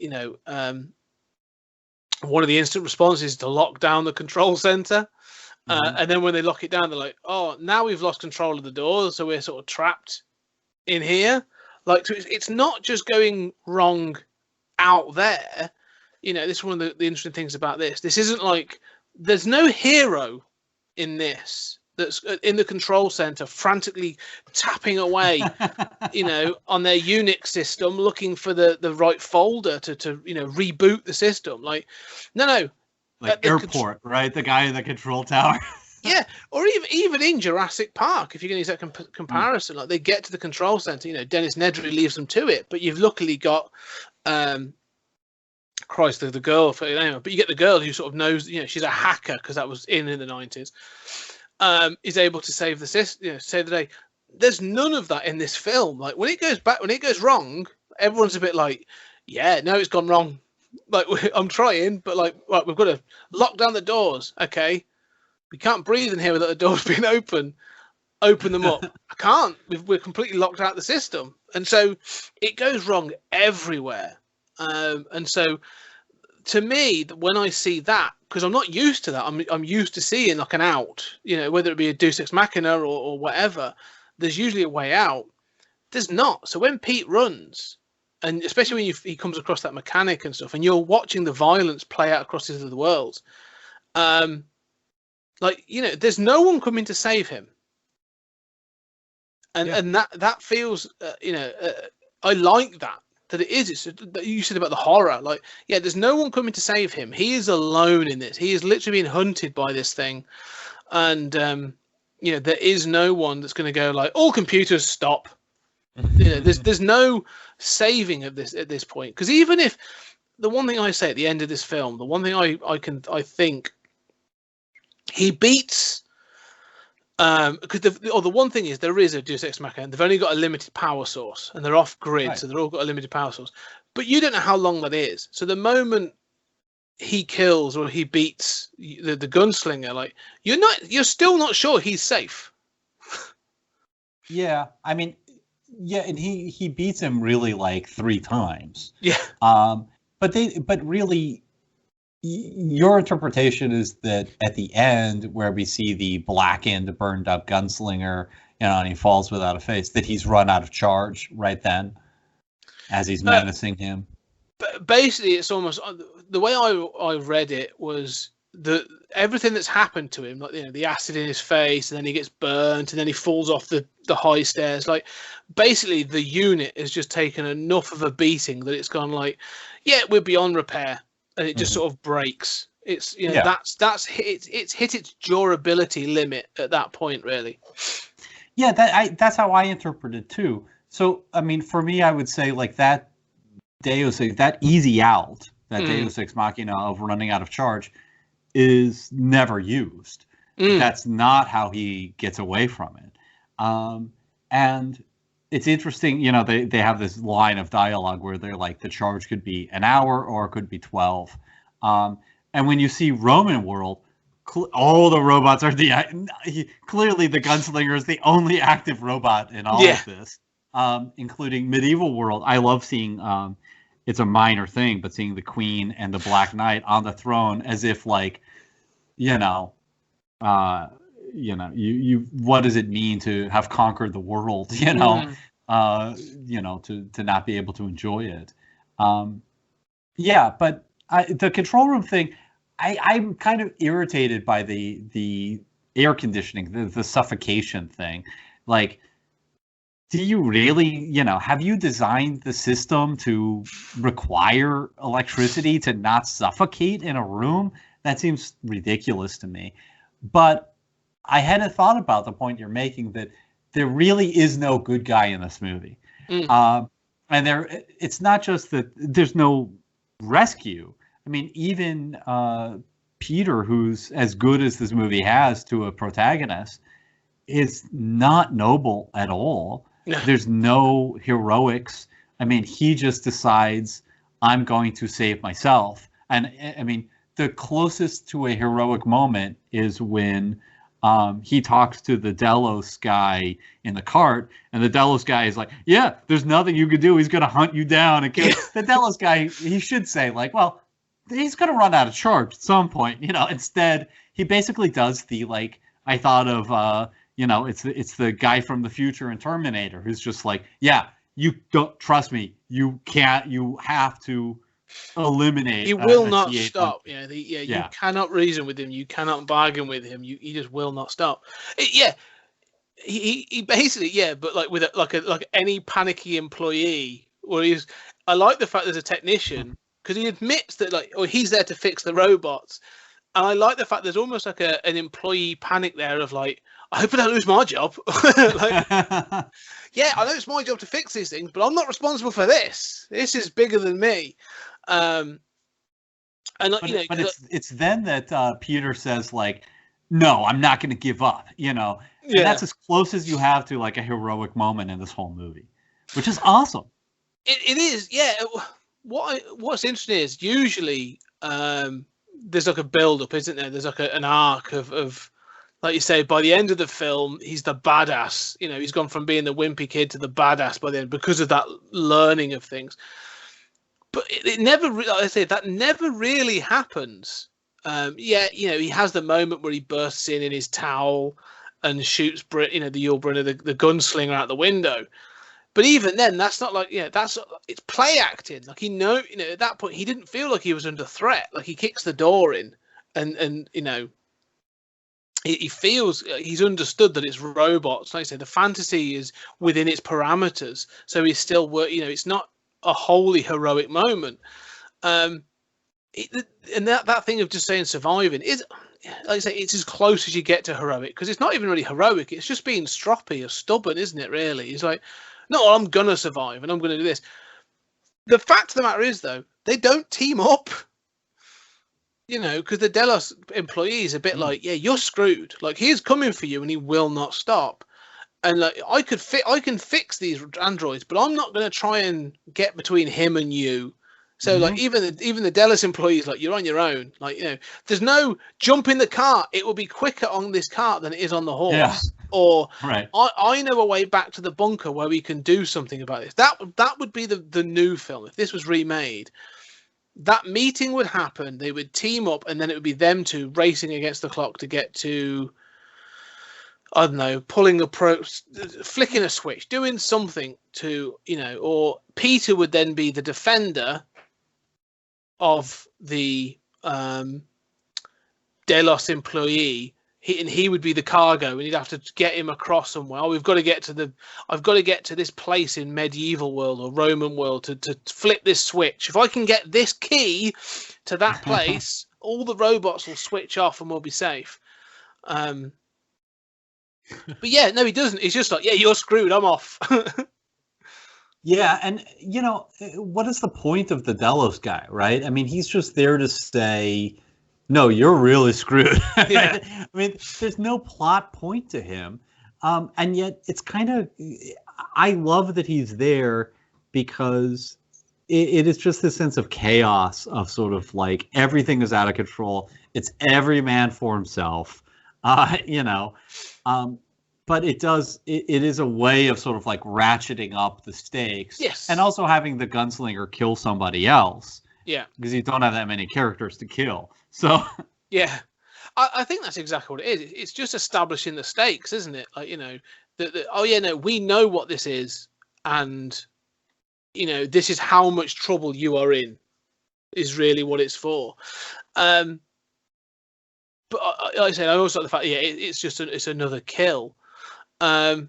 Speaker 2: one of the instant responses is to lock down the control center. And then when they lock it down, they're like, "Oh, now we've lost control of the doors, so we're sort of trapped in here." Like, so it's not just going wrong out there. This is one of the interesting things about this. This isn't like there's no hero in this that's in the control center frantically tapping away, on their Unix system, looking for the right folder to reboot the system. Like, no.
Speaker 1: Like airport, right? The guy in the control tower.
Speaker 2: Yeah, or even in Jurassic Park, if you're going to use that comparison, like they get to the control center, Dennis Nedry leaves them to it, but you've luckily got, Christ, the girl, but you get the girl who sort of knows, she's a hacker because that was in the 90s, is able to save the system, save the day. There's none of that in this film. Like when it goes wrong, everyone's a bit like, yeah, no, it's gone wrong. Like I'm trying, but like, right, we've got to lock down the doors. Okay. We can't breathe in here without the doors being open. Open them up. I can't. We're completely locked out of the system. And so it goes wrong everywhere. And so to me, when I see that, because I'm not used to that, I'm used to seeing like an out, whether it be a Deus Ex Machina or whatever, there's usually a way out. There's not. So when Pete runs, and especially when he comes across that mechanic and stuff, and you're watching the violence play out across the other worlds, there's no one coming to save him, and that feels, I like that it is. It's you said about the horror, like, yeah, there's no one coming to save him. He is alone in this. He is literally being hunted by this thing, and there is no one that's going to go like, all computers stop. There's no saving of this at this point, because even if the one thing I say at the end of this film, the one thing I think he beats, because the one thing is there is a Deus Ex Machina, and they've only got a limited power source, and they're off grid, right. So they're all got a limited power source, but you don't know how long that is. So the moment he kills or he beats the gunslinger, like you're still not sure he's safe.
Speaker 1: Yeah, I mean, yeah, and he beats him really like 3 times.
Speaker 2: Yeah.
Speaker 1: But really, your interpretation is that at the end, where we see the blackened, burned up gunslinger, and he falls without a face, that he's run out of charge right then, as he's menacing him.
Speaker 2: But basically, it's almost the way I read it was everything that's happened to him, like the acid in his face, and then he gets burnt, and then he falls off the high stairs. Like basically, the unit has just taken enough of a beating that it's gone like, yeah, we're beyond repair, and it just sort of breaks. It's that's hit its durability limit at that point, really.
Speaker 1: Yeah, that's how I interpret it too. So I mean, for me, I would say like that Deus Ex, that easy out, that Deus Ex Machina of running out of charge, is never used. That's not how he gets away from it. And it's interesting, they have this line of dialogue where they're like, the charge could be an hour or it could be 12. And when you see Roman world, all the robots are clearly the gunslinger is the only active robot in all of this, including medieval world. I love seeing, it's a minor thing, but seeing the Queen and the Black Knight on the throne as if like, you what does it mean to have conquered the world, to not be able to enjoy it. But the control room thing, I'm kind of irritated by the air conditioning, the suffocation thing. Like, do you really, have you designed the system to require electricity to not suffocate in a room? That seems ridiculous to me. But I hadn't thought about the point you're making, that there really is no good guy in this movie. And it's not just that there's no rescue. I mean, even Peter, who's as good as this movie has to a protagonist, is not noble at all. There's no heroics. I mean, he just decides, I'm going to save myself. And I mean, the closest to a heroic moment is when he talks to the Delos guy in the cart, and the Delos guy is like, yeah, there's nothing you can do. He's going to hunt you down and kill you. The Delos guy, he should say like, well, he's going to run out of charge at some point. Instead, he basically does the, like, I thought of, it's the guy from the future in Terminator who's just like, yeah, you don't trust me. You can't. You have to eliminate.
Speaker 2: He will
Speaker 1: a
Speaker 2: not
Speaker 1: T800.
Speaker 2: stop. You cannot reason with him. You cannot bargain with him. He just will not stop. He basically, but like with like any panicky employee, I like the fact there's a technician because he admits that he's there to fix the robots, and I like the fact there's almost like an employee panic there of like, I hope I don't lose my job. Yeah, I know it's my job to fix these things, but I'm not responsible for this. This is bigger than me. But
Speaker 1: it's then that Peter says, like, no, I'm not going to give up. And that's as close as you have to like a heroic moment in this whole movie, which is awesome.
Speaker 2: It is, yeah. What's interesting is usually there's like a build up, isn't there? There's like an arc of like you say, by the end of the film, he's the badass. He's gone from being the wimpy kid to the badass by the end because of that learning of things. But it never, like I say, that never really happens. He has the moment where he bursts in his towel and shoots the Yul Brynner, the gunslinger, out the window. But even then, that's not like, it's play acting. Like, at that point, he didn't feel like he was under threat. Like, he kicks the door in and he feels he's understood that it's robots. Like I say, the fantasy is within its parameters. So he's still it's not a wholly heroic moment. And that thing of just saying surviving is, like I say, it's as close as you get to heroic, because it's not even really heroic. It's just being stroppy or stubborn, isn't it, really? It's like, no, I'm going to survive and I'm going to do this. The fact of the matter is, though, they don't team up. Because the Delos employee is a bit like, yeah, you're screwed. Like, he's coming for you and he will not stop. And like, I can fix these androids, but I'm not going to try and get between him and you. So like, even the Delos employees, like, you're on your own. Like, there's no jump in the cart. It will be quicker on this cart than it is on the horse. Yeah. Or
Speaker 1: right.
Speaker 2: I know a way back to the bunker where we can do something about this. That would be the new film if this was remade. That meeting would happen. They would team up, and then it would be them two racing against the clock to get to, I don't know, flicking a switch, doing something to, or Peter would then be the defender of the Delos employee. He would be the cargo, and you'd have to get him across somewhere. Oh, I've got to get to this place in medieval world or Roman world to flip this switch. If I can get this key to that place, all the robots will switch off and we'll be safe. But yeah, no, he doesn't. He's just like, yeah, you're screwed. I'm off.
Speaker 1: Yeah, and what is the point of the Delos guy, right? I mean, he's just there to say, no, you're really screwed.
Speaker 2: Yeah.
Speaker 1: I mean, there's no plot point to him. And yet it's kind of, I love that he's there because it is just this sense of chaos of sort of like everything is out of control. It's every man for himself, but it is a way of sort of like ratcheting up the stakes.
Speaker 2: Yes.
Speaker 1: And also having the gunslinger kill somebody else.
Speaker 2: Yeah.
Speaker 1: Because you don't have that many characters to kill. So
Speaker 2: yeah, I think that's exactly what it is. It's just establishing the stakes, isn't it? Like, we know what this is, and this is how much trouble you are in, is really what it's for. But like I said, I also like the fact, it's another kill. But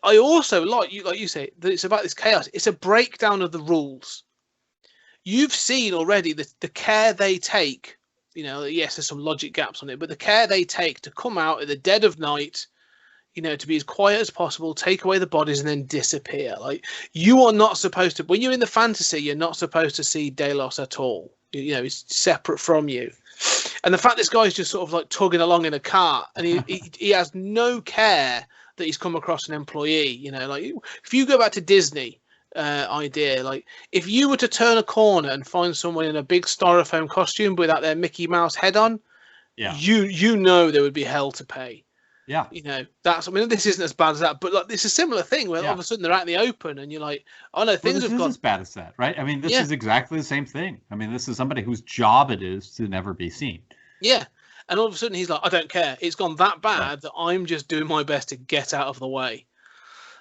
Speaker 2: I also like you say, that it's about this chaos. It's a breakdown of the rules. You've seen already the care they take. Yes, there's some logic gaps on it, but the care they take to come out at the dead of night, to be as quiet as possible, take away the bodies, and then disappear. Like, you are not supposed to, when you're in the fantasy, you're not supposed to see Delos at all. He's separate from you. And the fact this guy's just sort of like tugging along in a cart, and he has no care that he's come across an employee. Like, if you go back to Disney, idea, like if you were to turn a corner and find someone in a big styrofoam costume without their Mickey Mouse head on,
Speaker 1: yeah,
Speaker 2: you know there would be hell to pay.
Speaker 1: Yeah.
Speaker 2: You know, I mean, this isn't as bad as that, but like, it's a similar thing where all of a sudden they're out in the open, and you're like, oh no, things have gone
Speaker 1: as bad as that, right? I mean, this
Speaker 2: yeah,
Speaker 1: is exactly the same thing. I mean, this is somebody whose job it is to never be seen.
Speaker 2: yeah. And all of a sudden he's like, I don't care. It's gone that bad
Speaker 1: Right.
Speaker 2: that I'm just doing my best to get out of the way.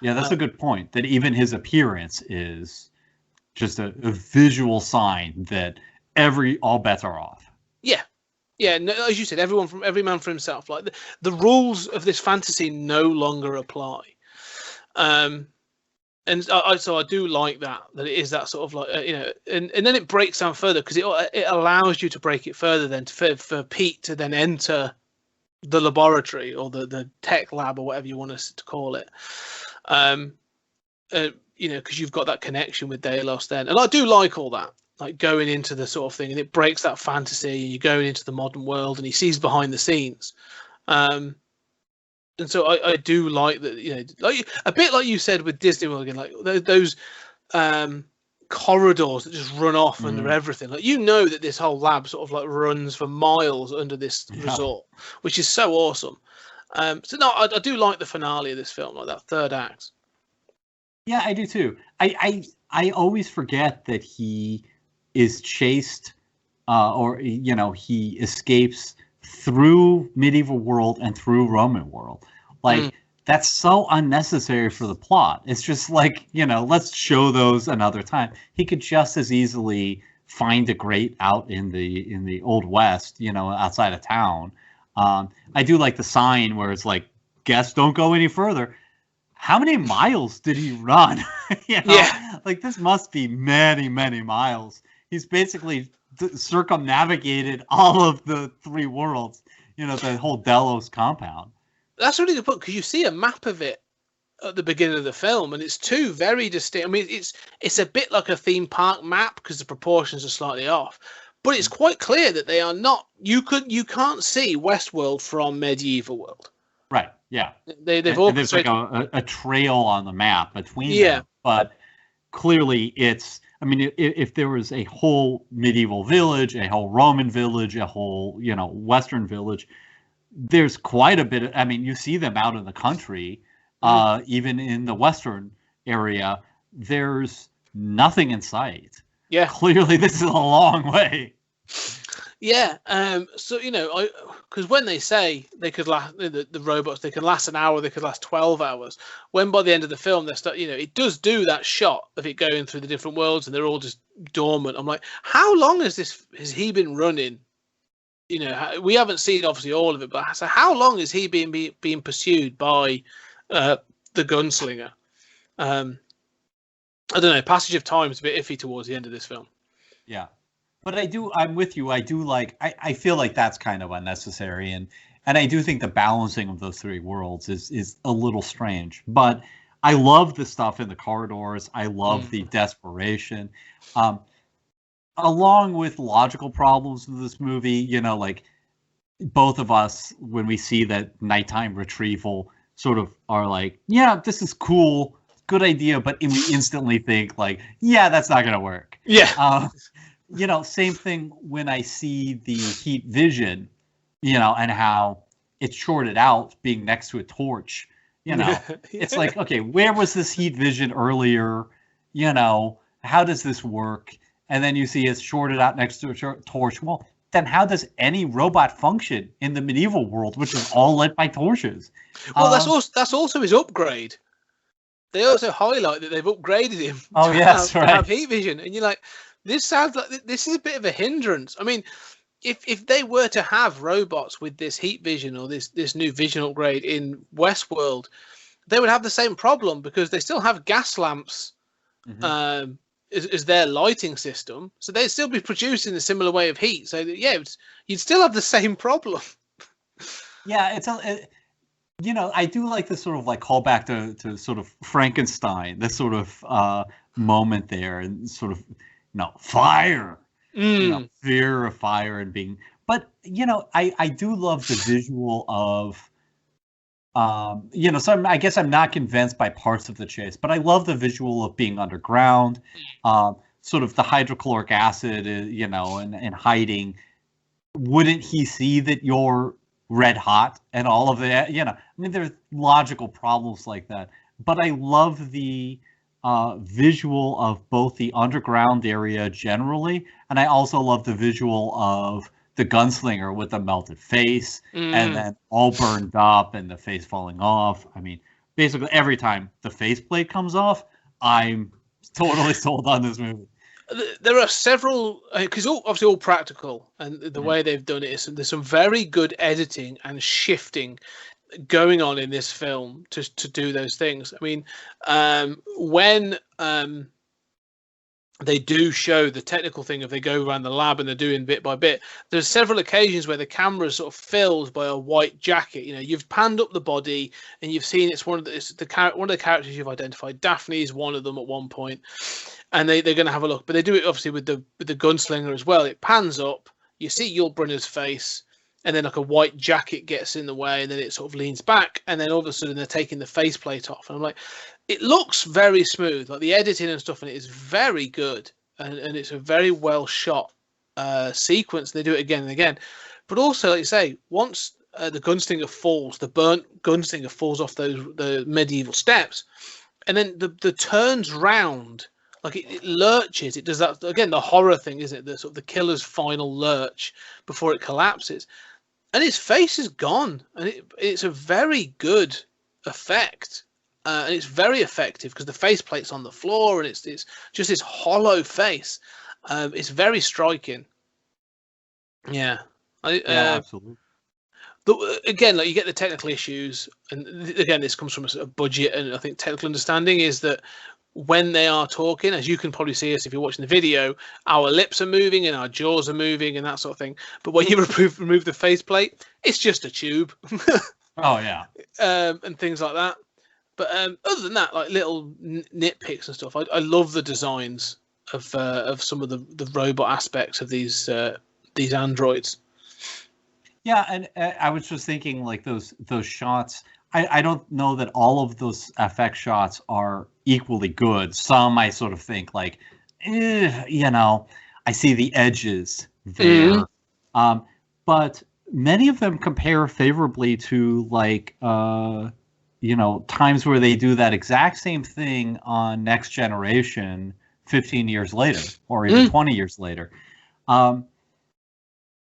Speaker 1: Yeah, that's a good point. That even his appearance is just a visual sign that all bets are off.
Speaker 2: Yeah. Yeah, no, as you said, every man for himself. Like the rules of this fantasy no longer apply. And so I do like that it is that sort of like and then it breaks down further because it allows you to break it further then for Pete to then enter the laboratory or the tech lab or whatever you want us to call it, because you've got that connection with Delos then, and I do like all that, like going into the sort of thing, and it breaks that fantasy, and you're going into the modern world, and he sees behind the scenes. And so I do like that, like a bit like you said with Disney World again, like those corridors that just run off under everything. Like that this whole lab sort of like runs for miles under this resort, which is so awesome. So no, I do like the finale of this film, like that third act.
Speaker 1: Yeah, I do too. I always forget that he is chased, or he escapes through medieval world and through Roman world. Like that's so unnecessary for the plot. It's just like, let's show those another time. He could just as easily find a grate out in the Old West, outside of town. I do like the sign where it's like, guests don't go any further. How many miles did he run?
Speaker 2: Yeah.
Speaker 1: Like this must be many, many miles. He's basically circumnavigated all of the three worlds, the whole Delos compound.
Speaker 2: That's a really good point, because you see a map of it at the beginning of the film, and it's two very distinct. I mean, it's a bit like a theme park map because the proportions are slightly off, but it's quite clear that they are not. You can't see WestWorld from medieval world.
Speaker 1: Right. Yeah.
Speaker 2: They've all.
Speaker 1: There's like a trail on the map between them, but clearly it's. I mean, if there was a whole medieval village, a whole Roman village, a whole, Western village, there's quite a bit. I mean, you see them out in the country, even in the Western area, there's nothing in sight.
Speaker 2: Yeah.
Speaker 1: Clearly, this is a long way.
Speaker 2: Yeah. So, because when they say they could last, the robots, they could last an hour, they could last 12 hours. When by the end of the film, it does do that shot of it going through the different worlds and they're all just dormant. I'm like, how long has he been running? We haven't seen obviously all of it, but so how long is he being pursued by the gunslinger? I don't know. Passage of time is a bit iffy towards the end of this film.
Speaker 1: Yeah. But I'm with you. I do like, I feel like that's kind of unnecessary. And I do think the balancing of those three worlds is a little strange. But I love the stuff in the corridors. I love the desperation. Along with logical problems with this movie, like both of us, when we see that nighttime retrieval, sort of are like, yeah, this is cool. Good idea. But we instantly think like, yeah, that's not going to work.
Speaker 2: Yeah.
Speaker 1: Same thing when I see the heat vision, and how it's shorted out being next to a torch, it's like, okay, where was this heat vision earlier? How does this work? And then you see it's shorted out next to a torch. Well, then how does any robot function in the medieval world, which is all lit by torches?
Speaker 2: Well, that's also his upgrade. They also highlight that they've upgraded him
Speaker 1: to
Speaker 2: have heat vision. And you're like, this sounds like this is a bit of a hindrance. I mean, if they were to have robots with this heat vision or this new vision upgrade in WestWorld, they would have the same problem because they still have gas lamps as their lighting system. So they'd still be producing a similar way of heat. So you'd still have the same problem.
Speaker 1: Yeah, I do like this sort of like callback to sort of Frankenstein, this sort of moment there, and sort of fire, fear of fire and being. But I do love the visual of, so I guess I'm not convinced by parts of the chase, but I love the visual of being underground, sort of the hydrochloric acid, and hiding. Wouldn't he see that you're red hot and all of that. You know, I mean, there's logical problems like that. But I love the visual of both the underground area generally, and I also love the visual of the gunslinger with the melted face and then all burned up and the face falling off. I mean, basically every time the faceplate comes off, I'm totally sold on this movie.
Speaker 2: There are several, because obviously all practical, and the way they've done it is there's some very good editing and shifting going on in this film to do those things. I mean, when they do show the technical thing, if they go around the lab and they're doing bit by bit, there's several occasions where the camera is sort of filled by a white jacket. You know, you've panned up the body and you've seen one of the characters you've identified. Daphne is one of them at one point, and they're going to have a look. But they do it obviously with the gunslinger as well. It pans up, you see Yul Brynner's face, and then like a white jacket gets in the way, and then it sort of leans back, and then all of a sudden they're taking the faceplate off, and I'm like, it looks very smooth. Like the editing and stuff in it is very good, and it's a very well shot sequence. They do it again and again, but also, like you say, once the gunslinger falls, the burnt gunslinger falls off the medieval steps, and then the turns round, like it lurches. It does that again. The horror thing, isn't it? The sort of the killer's final lurch before it collapses, and his face is gone, and it's a very good effect. And it's very effective because the faceplate's on the floor and it's just this hollow face. It's very striking. Yeah.
Speaker 1: Absolutely.
Speaker 2: Again, like you get the technical issues, and again, this comes from a budget, and I think technical understanding is that when they are talking, as you can probably see us if you're watching the video, our lips are moving and our jaws are moving and that sort of thing. But when you remove the faceplate, it's just a tube.
Speaker 1: Oh yeah.
Speaker 2: And things like that. But other than that, like little nitpicks and stuff, I love the designs of some of the robot aspects of these androids.
Speaker 1: Yeah, and I was just thinking, like those shots. I don't know that all of those FX shots are equally good. Some I sort of think like, you know, I see the edges there, but many of them compare favorably to like. You know, times where they do that exact same thing on Next Generation 15 years later or even 20 years later. You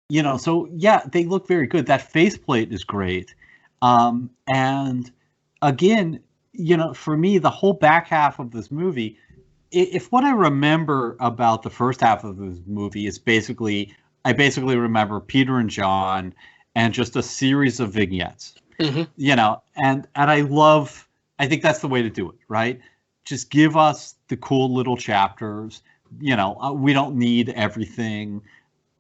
Speaker 1: know, so yeah, they look very good. That faceplate is great. And again, you know, for me, the whole back half of this movie, if what I remember about the first half of this movie is I basically remember Peter and John and just a series of vignettes. You know, and I think that's the way to do it, right? Just give us the cool little chapters. You know, we don't need everything.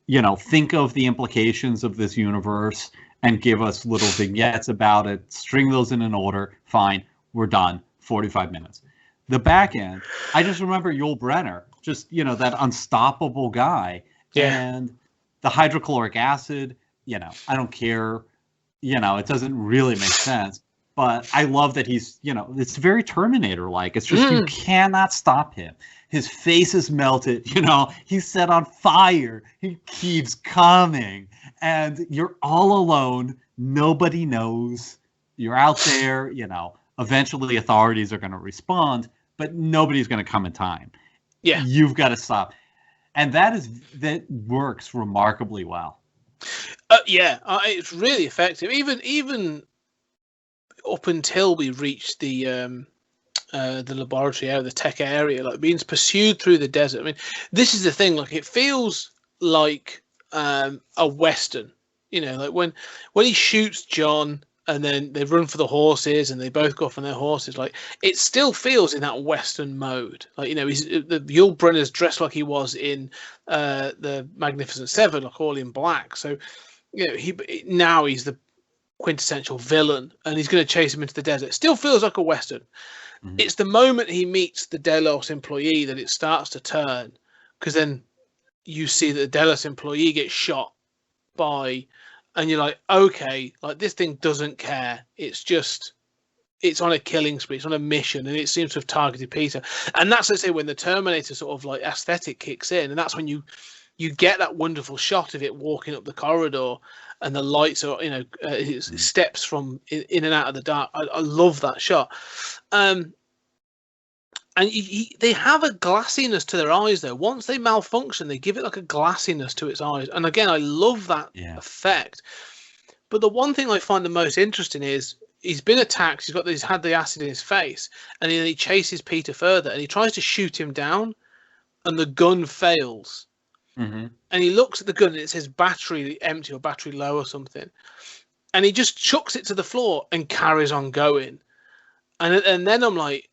Speaker 1: You know, think of the implications of this universe and give us little vignettes about it. String those in an order. Fine, we're done. 45 minutes. The back end, I just remember Yul Brynner, just, you know, that unstoppable guy. Yeah. And the hydrochloric acid, you know, I don't care. You know, it doesn't really make sense, but I love that he's, you know, it's very Terminator-like. It's just you cannot stop him. His face is melted, you know, he's set on fire. He keeps coming, and you're all alone. Nobody knows. You're out there, you know, eventually authorities are going to respond, but nobody's going to come in time.
Speaker 2: Yeah.
Speaker 1: You've got to stop. And that works remarkably well.
Speaker 2: Yeah, it's really effective. Even up until we reach the laboratory area, the tech area, like being pursued through the desert. I mean, this is the thing. Like, it feels like a Western. You know, like when he shoots John, and then they run for the horses, and they both go off on their horses. Like, it still feels in that Western mode. Like, you know, Yul Brynner's dressed like he was in the Magnificent Seven, like all in black. So, you know, now he's the quintessential villain, and he's going to chase him into the desert. It still feels like a Western. It's the moment he meets the Delos employee that it starts to turn, because then you see that the Delos employee gets shot by. And you're like, okay, like this thing doesn't care. It's on a killing spree. It's on a mission, and it seems to have targeted Peter. And that's, let's say, when the Terminator sort of like aesthetic kicks in, and that's when you you get that wonderful shot of it walking up the corridor, and the lights are, it steps from in and out of the dark. I love that shot. And they have a glassiness to their eyes, though. Once they malfunction, they give it like a glassiness to its eyes. And again, I love that effect. But the one thing I find the most interesting is he's been attacked. He's had the acid in his face, and then he chases Peter further, and he tries to shoot him down, and the gun fails.
Speaker 1: Mm-hmm.
Speaker 2: And he looks at the gun, and it says battery empty or battery low or something. And he just chucks it to the floor and carries on going. And then I'm like,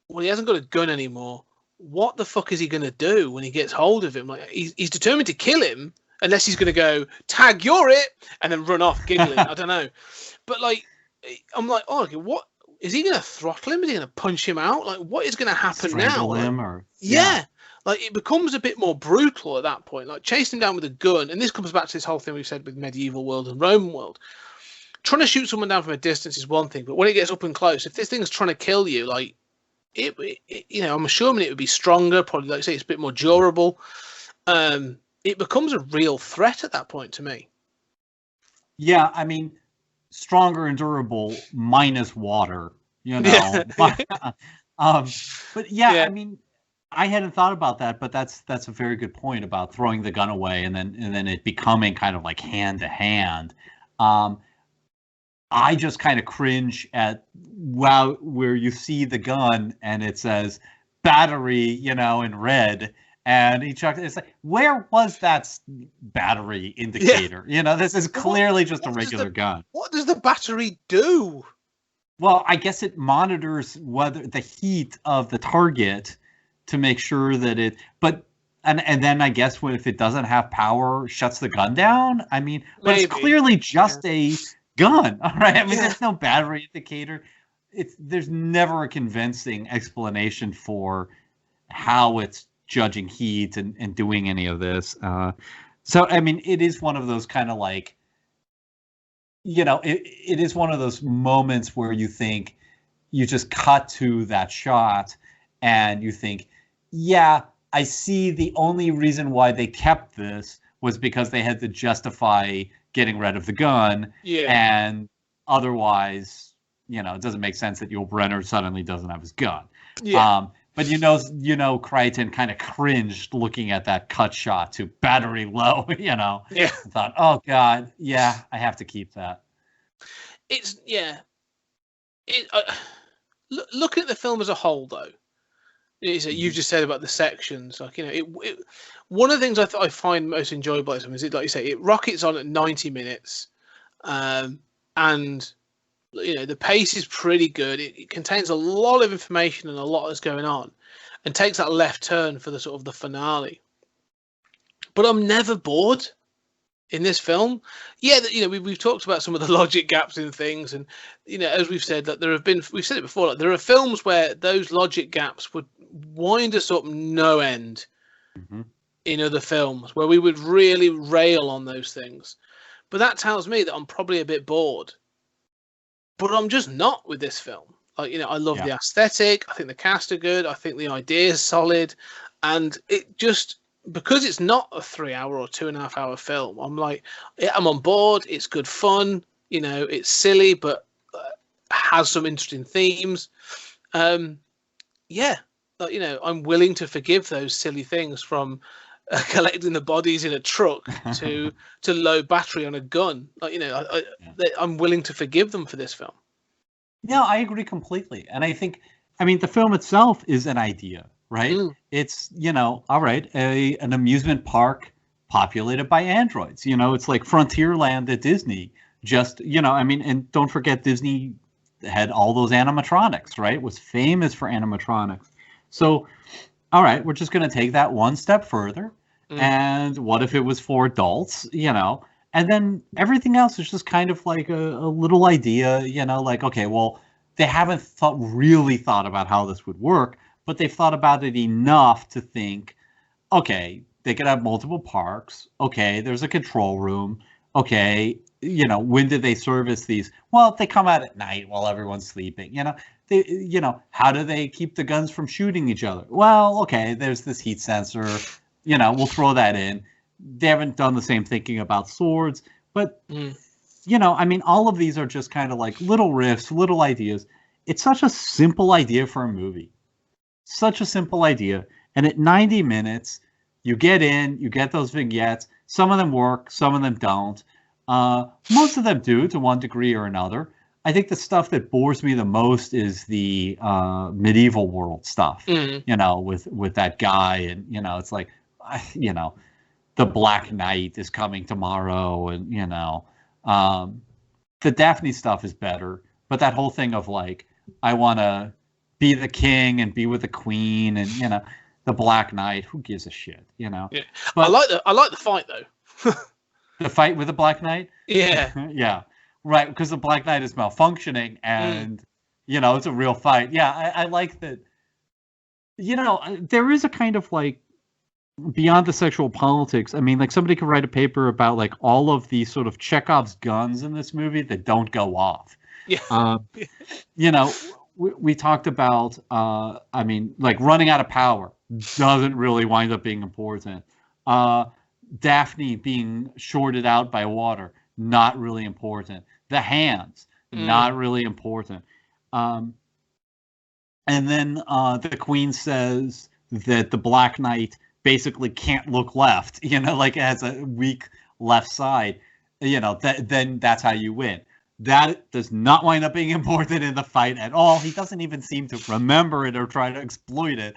Speaker 2: well, he hasn't got a gun anymore. What the fuck is he going to do when he gets hold of him? Like, he's determined to kill him, unless he's going to go, tag, you're it, and then run off giggling. I don't know. But, like, I'm like, oh, okay, what? Is he going to throttle him? Is he going to punch him out? Like, what is going to happen
Speaker 1: Strangle
Speaker 2: now?
Speaker 1: him
Speaker 2: like,
Speaker 1: or...
Speaker 2: Yeah. Like, it becomes a bit more brutal at that point. Like, chasing him down with a gun, and this comes back to this whole thing we've said with medieval world and Roman world. Trying to shoot someone down from a distance is one thing, but when it gets up and close, if this thing's trying to kill you, like, I'm assuming it would be stronger, probably, like I say, it's a bit more durable. It becomes a real threat at that point to me.
Speaker 1: Yeah, I mean, stronger and durable minus water, but I mean, I hadn't thought about that, but that's a very good point about throwing the gun away and then it becoming kind of like hand to hand. I just kind of cringe at where you see the gun and it says battery, in red, and he chucks. It's like, where was that battery indicator? Yeah. This is clearly just a regular gun.
Speaker 2: What does the battery do?
Speaker 1: Well, I guess it monitors whether the heat of the target to make sure that it. But and then I guess if it doesn't have power, shuts the gun down. I mean, but it's clearly just a gun. All right. I mean, there's no battery indicator. There's never a convincing explanation for how it's judging heat and doing any of this. So, I mean, it is one of those kind of like, it is one of those moments where you think you just cut to that shot and you think, yeah, I see the only reason why they kept this was because they had to justify getting rid of the gun. Yeah. And otherwise, it doesn't make sense that Yul Brynner suddenly doesn't have his gun. Yeah. But Crichton kind of cringed looking at that cut shot to battery low, Yeah. And thought, oh God, yeah, I have to keep that.
Speaker 2: Looking at the film as a whole, though, you've just said about the sections, like, one of the things I find most enjoyable is, like you say, it rockets on at 90 minutes, and the pace is pretty good. It contains a lot of information and a lot that's going on, and takes that left turn for the sort of the finale. But I'm never bored in this film. Yeah, we've talked about some of the logic gaps in things, and as we've said, that we've said it before, like, there are films where those logic gaps would wind us up no end. Mm-hmm. In other films where we would really rail on those things. But that tells me that I'm probably a bit bored. But I'm just not with this film. Like, I love the aesthetic. I think the cast are good. I think the idea is solid. And it just, because it's not a 3 hour or 2.5 hour film, I'm like, I'm on board. It's good fun. It's silly, but has some interesting themes. I'm willing to forgive those silly things, from collecting the bodies in a truck to low battery on a gun. Like, I'm willing to forgive them for this film.
Speaker 1: No, I agree completely. And I think, the film itself is an idea, right? Mm. It's, all right, an amusement park populated by androids. It's like Frontierland at Disney. Just, and don't forget, Disney had all those animatronics, right? It was famous for animatronics. So, all right, we're just going to take that one step further. And what if it was for adults, and then everything else is just kind of like a little idea, like, okay, well, they haven't really thought about how this would work, but they've thought about it enough to think, okay, they could have multiple parks. Okay, there's a control room. Okay, when did they service these? Well, they come out at night while everyone's sleeping, how do they keep the guns from shooting each other? Well, okay, there's this heat sensor. We'll throw that in. they haven't done the same thinking about swords, but you know, I mean, all of these are just kind of like little riffs, little ideas. It's such a simple idea for a movie. Such a simple idea. And at 90 minutes, you get in, you get those vignettes. Some of them work, some of them don't. Most of them do to one degree or another. I think the stuff that bores me the most is the medieval world stuff, you know, with that guy. And, you know, it's like, you know, the Black Knight is coming tomorrow. And, you know, the Daphne stuff is better. But that whole thing of like, I want to be the king and be with the queen and, you know, the Black Knight, who gives a shit, you know?
Speaker 2: Yeah.
Speaker 1: But
Speaker 2: I like the fight, though.
Speaker 1: the fight with the Black Knight?
Speaker 2: Yeah.
Speaker 1: Yeah. Right, because the Black Knight is malfunctioning and, you know, it's a real fight. Yeah, I like that. You know, there is a kind of like, beyond the sexual politics, I mean, like somebody could write a paper about like all of the sort of Chekhov's guns in this movie that don't go off.
Speaker 2: Yeah.
Speaker 1: You know, we talked about, I mean, like running out of power doesn't really wind up being important. Daphne being shorted out by water, not really important. The hands, not really important. And then the queen says that the Black Knight basically can't look left, you know, like it has a weak left side, you know, then that's how you win. That does not wind up being important in the fight at all. He doesn't even seem to remember it or try to exploit it.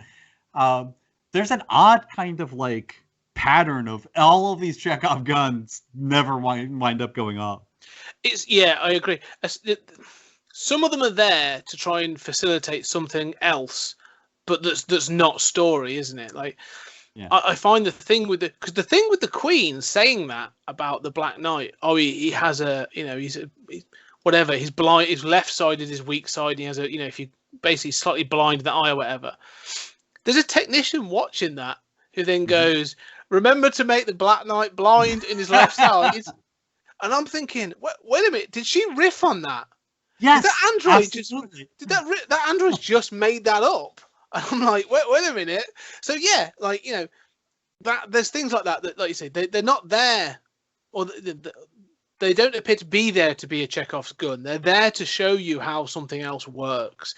Speaker 1: There's an odd kind of like pattern of all of these Chekhov guns never wind up going off.
Speaker 2: Yeah, I agree. Some of them are there to try and facilitate something else, but that's not story, isn't it? Like, yeah. I find the thing with the Queen saying that about the Black Knight. Oh, he has a, you know, he's whatever. He's blind. His left side is his weak side. He has a, you know, if you basically slightly blind the eye or whatever. There's a technician watching that who then goes, "Remember to make the Black Knight blind in his left side." And I'm thinking, wait a minute, did she riff on that?
Speaker 1: Yes,
Speaker 2: did that android
Speaker 1: absolutely.
Speaker 2: that android just made that up? And I'm like, wait a minute. So yeah, like, you know, that there's things like that like you say, they're not there, or they don't appear to be there to be a Chekhov's gun. They're there to show you how something else works.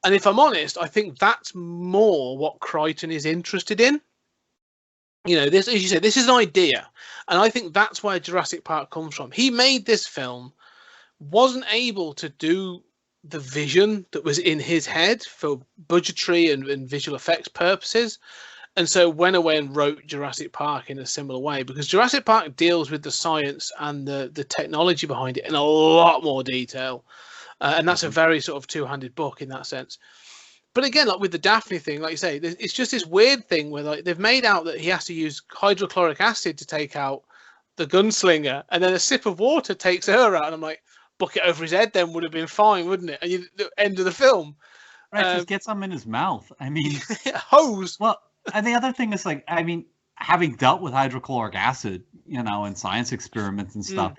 Speaker 2: And if I'm honest, I think that's more what Crichton is interested in. You know, this, as you said, this is an idea, and I think that's where Jurassic Park comes from. He made this film, wasn't able to do the vision that was in his head for budgetary and visual effects purposes, and so went away and wrote Jurassic Park in a similar way, because Jurassic Park deals with the science and the technology behind it in a lot more detail, and that's a very sort of two-handed book in that sense. But again, like with the Daphne thing, like you say, it's just this weird thing where like they've made out that he has to use hydrochloric acid to take out the gunslinger, and then a sip of water takes her out. And I'm like, bucket over his head then would have been fine, wouldn't it? And the end of the film.
Speaker 1: Right, just get some in his mouth. I mean,
Speaker 2: hose.
Speaker 1: Well, and the other thing is like, I mean, having dealt with hydrochloric acid, you know, in science experiments and stuff,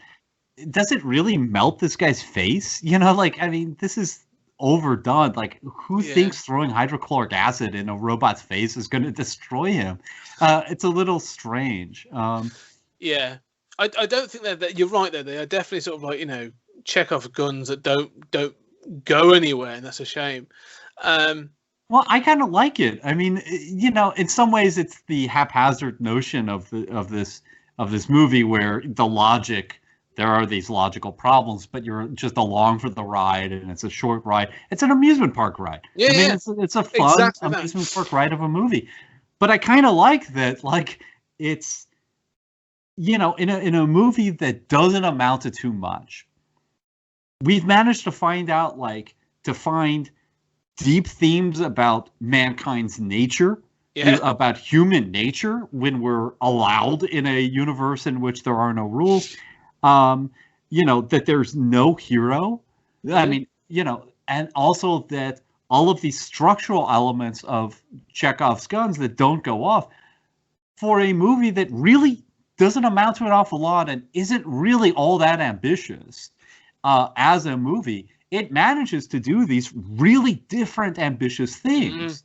Speaker 1: does it really melt this guy's face? You know, like, I mean, this is overdone. Like, who thinks throwing hydrochloric acid in a robot's face is going to destroy him? It's a little strange.
Speaker 2: Yeah, I don't think that you're right there. They are definitely sort of like, you know, Chekhov guns that don't go anywhere, and that's a shame.
Speaker 1: Well, I kind of like it. I mean, you know, in some ways, it's the haphazard notion of this movie where the logic. There are these logical problems, but you're just along for the ride, and it's a short ride. It's an amusement park ride. Yeah, I mean, it's a fun amusement park ride of a movie. But I kind of like that, like, it's, you know, in a movie that doesn't amount to too much, we've managed to find deep themes about mankind's nature, about human nature, when we're allowed in a universe in which there are no rules. You know, that there's no hero. I mean, you know, and also that all of these structural elements of Chekhov's guns that don't go off for a movie that really doesn't amount to an awful lot and isn't really all that ambitious as a movie. It manages to do these really different, ambitious things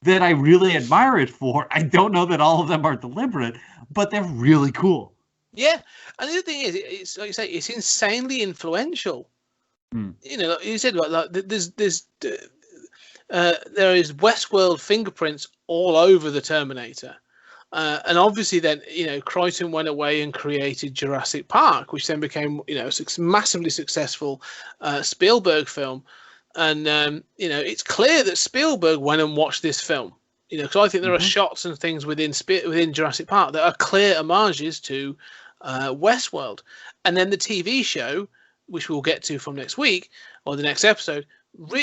Speaker 1: that I really admire it for. I don't know that all of them are deliberate, but they're really cool.
Speaker 2: Yeah, and the other thing is, it's like you say, it's insanely influential. You know, like you said, like there is Westworld fingerprints all over the Terminator. And obviously, then Crichton went away and created Jurassic Park, which then became a massively successful Spielberg film. And it's clear that Spielberg went and watched this film. Because I think there are shots and things within Jurassic Park that are clear homages to Westworld. And then the TV show, which we'll get to from next week or the next episode,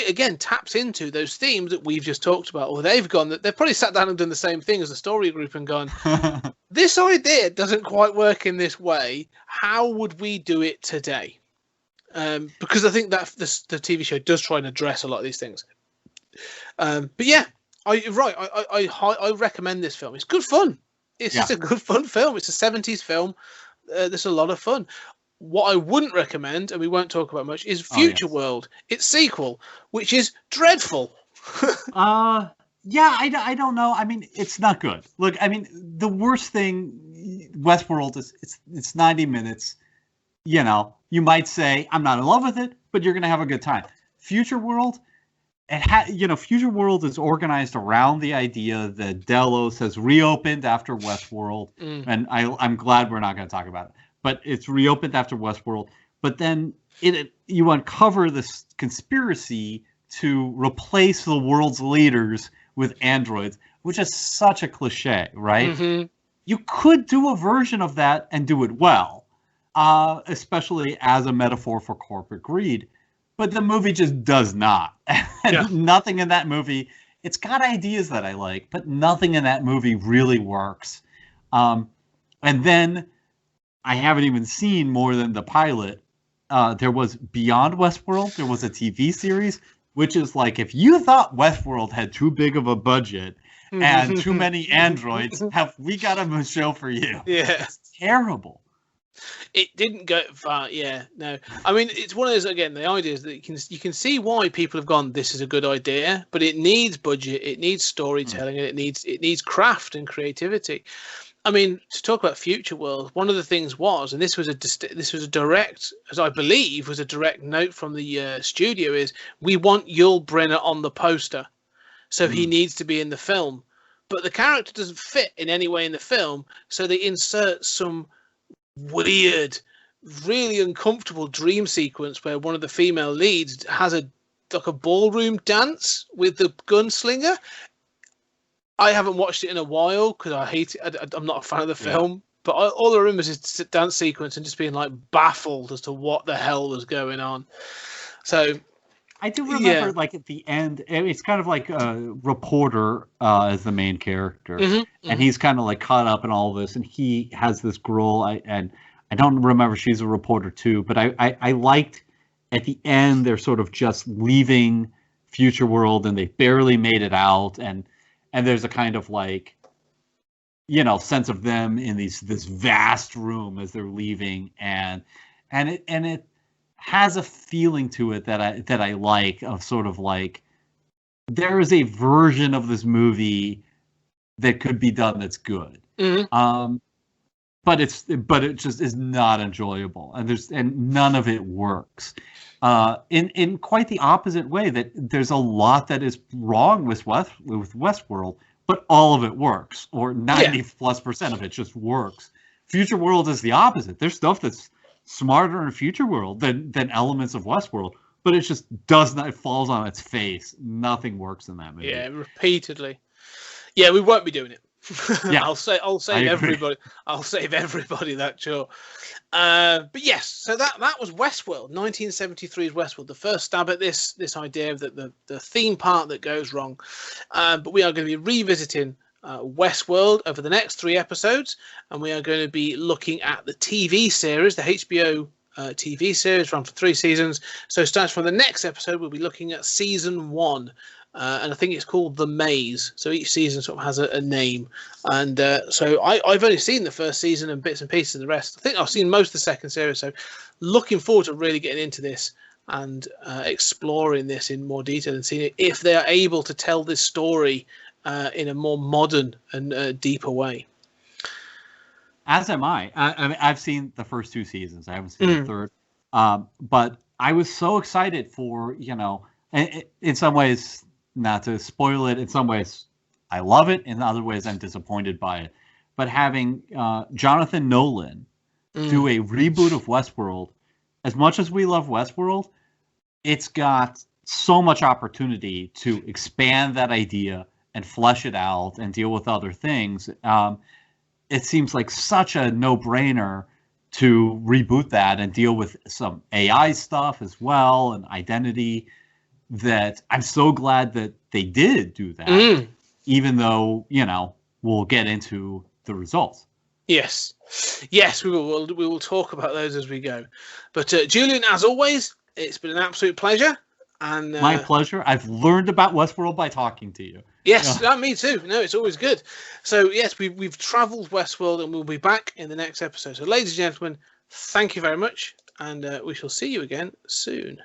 Speaker 2: again taps into those themes that we've just talked about, or they've probably sat down and done the same thing as the story group and gone, this idea doesn't quite work in this way. How would we do it today? Because I think that the TV show does try and address a lot of these things. But yeah, I recommend this film. It's good fun. It's just a good fun film. It's a 70s film. There's a lot of fun. What I wouldn't recommend, and we won't talk about much, is Future World, its sequel, which is dreadful.
Speaker 1: I don't know. I mean, it's not good. Look, I mean, the worst thing, Westworld, is it's 90 minutes. You might say, I'm not in love with it, but you're going to have a good time. Future World, Future World is organized around the idea that Delos has reopened after Westworld, and I'm glad we're not going to talk about it. But it's reopened after Westworld. But then you uncover this conspiracy to replace the world's leaders with androids, which is such a cliche, right? Mm-hmm. You could do a version of that and do it well, especially as a metaphor for corporate greed. But the movie just does not. Nothing in that movie. It's got ideas that I like, but nothing in that movie really works. And then I haven't even seen more than the pilot. There was Beyond Westworld. There was a TV series, which is like, if you thought Westworld had too big of a budget and too many androids, we got a show for you.
Speaker 2: Yeah.
Speaker 1: It's terrible.
Speaker 2: It didn't go far. Yeah, no. I mean, it's one of those, again, the ideas that you can see why people have gone, this is a good idea, but it needs budget, it needs storytelling, and it needs craft and creativity. I mean, to talk about Future World, one of the things was, and this was a direct, as I believe, was a direct note from the studio, is we want Yul Brynner on the poster, so he needs to be in the film. But the character doesn't fit in any way in the film, so they insert some weird, really uncomfortable dream sequence where one of the female leads has a ballroom dance with the gunslinger. I haven't watched it in a while because I hate it. I'm not a fan of the film. But all I remember is this dance sequence and just being like baffled as to what the hell was going on. So
Speaker 1: I do remember, like at the end, it's kind of like a reporter as the main character, and he's kind of like caught up in all this, and he has this girl, and I don't remember, she's a reporter too, but I liked at the end they're sort of just leaving Future World, and they barely made it out, and there's a kind of like, sense of them in this vast room as they're leaving, and it has a feeling to it that I like, of sort of like there is a version of this movie that could be done that's good, but it just is not enjoyable, and none of it works. In quite the opposite way, that there's a lot that is wrong with Westworld, but all of it works, or 90+% of it just works. Future World is the opposite. There's stuff that's smarter in Future World than elements of Westworld, but it just does not. It falls on its face. Nothing works in that movie.
Speaker 2: Yeah, repeatedly. Yeah, we won't be doing it.
Speaker 1: Yeah,
Speaker 2: I'll save everybody. I'll save everybody that, sure. But yes, so that was Westworld, 1973's Westworld, the first stab at this idea of the theme park that goes wrong. But we are going to be revisiting Westworld over the next 3 episodes, and we are going to be looking at the TV series, the HBO TV series, run for 3 seasons. So starting from the next episode, we'll be looking at season 1. And I think it's called The Maze. So each season sort of has a name. And so I've only seen the first season and bits and pieces of the rest. I think I've seen most of the second series. So looking forward to really getting into this and exploring this in more detail and seeing if they are able to tell this story in a more modern and deeper way.
Speaker 1: As am I. I mean, I've seen the first 2 seasons. I haven't seen the third. But I was so excited for, in some ways, not to spoil it, in some ways I love it. In other ways, I'm disappointed by it. But having Jonathan Nolan do a reboot of Westworld, as much as we love Westworld, it's got so much opportunity to expand that idea and flesh it out and deal with other things. It seems like such a no-brainer to reboot that and deal with some AI stuff as well and identity, that I'm so glad that they did do that, even though, we'll get into the results.
Speaker 2: Yes, we will. We will talk about those as we go. But Julian, as always, it's been an absolute pleasure. And
Speaker 1: my pleasure. I've learned about Westworld by talking to you.
Speaker 2: Yes, me too. No, it's always good. So yes, we've travelled Westworld, and we'll be back in the next episode. So, ladies and gentlemen, thank you very much, and we shall see you again soon.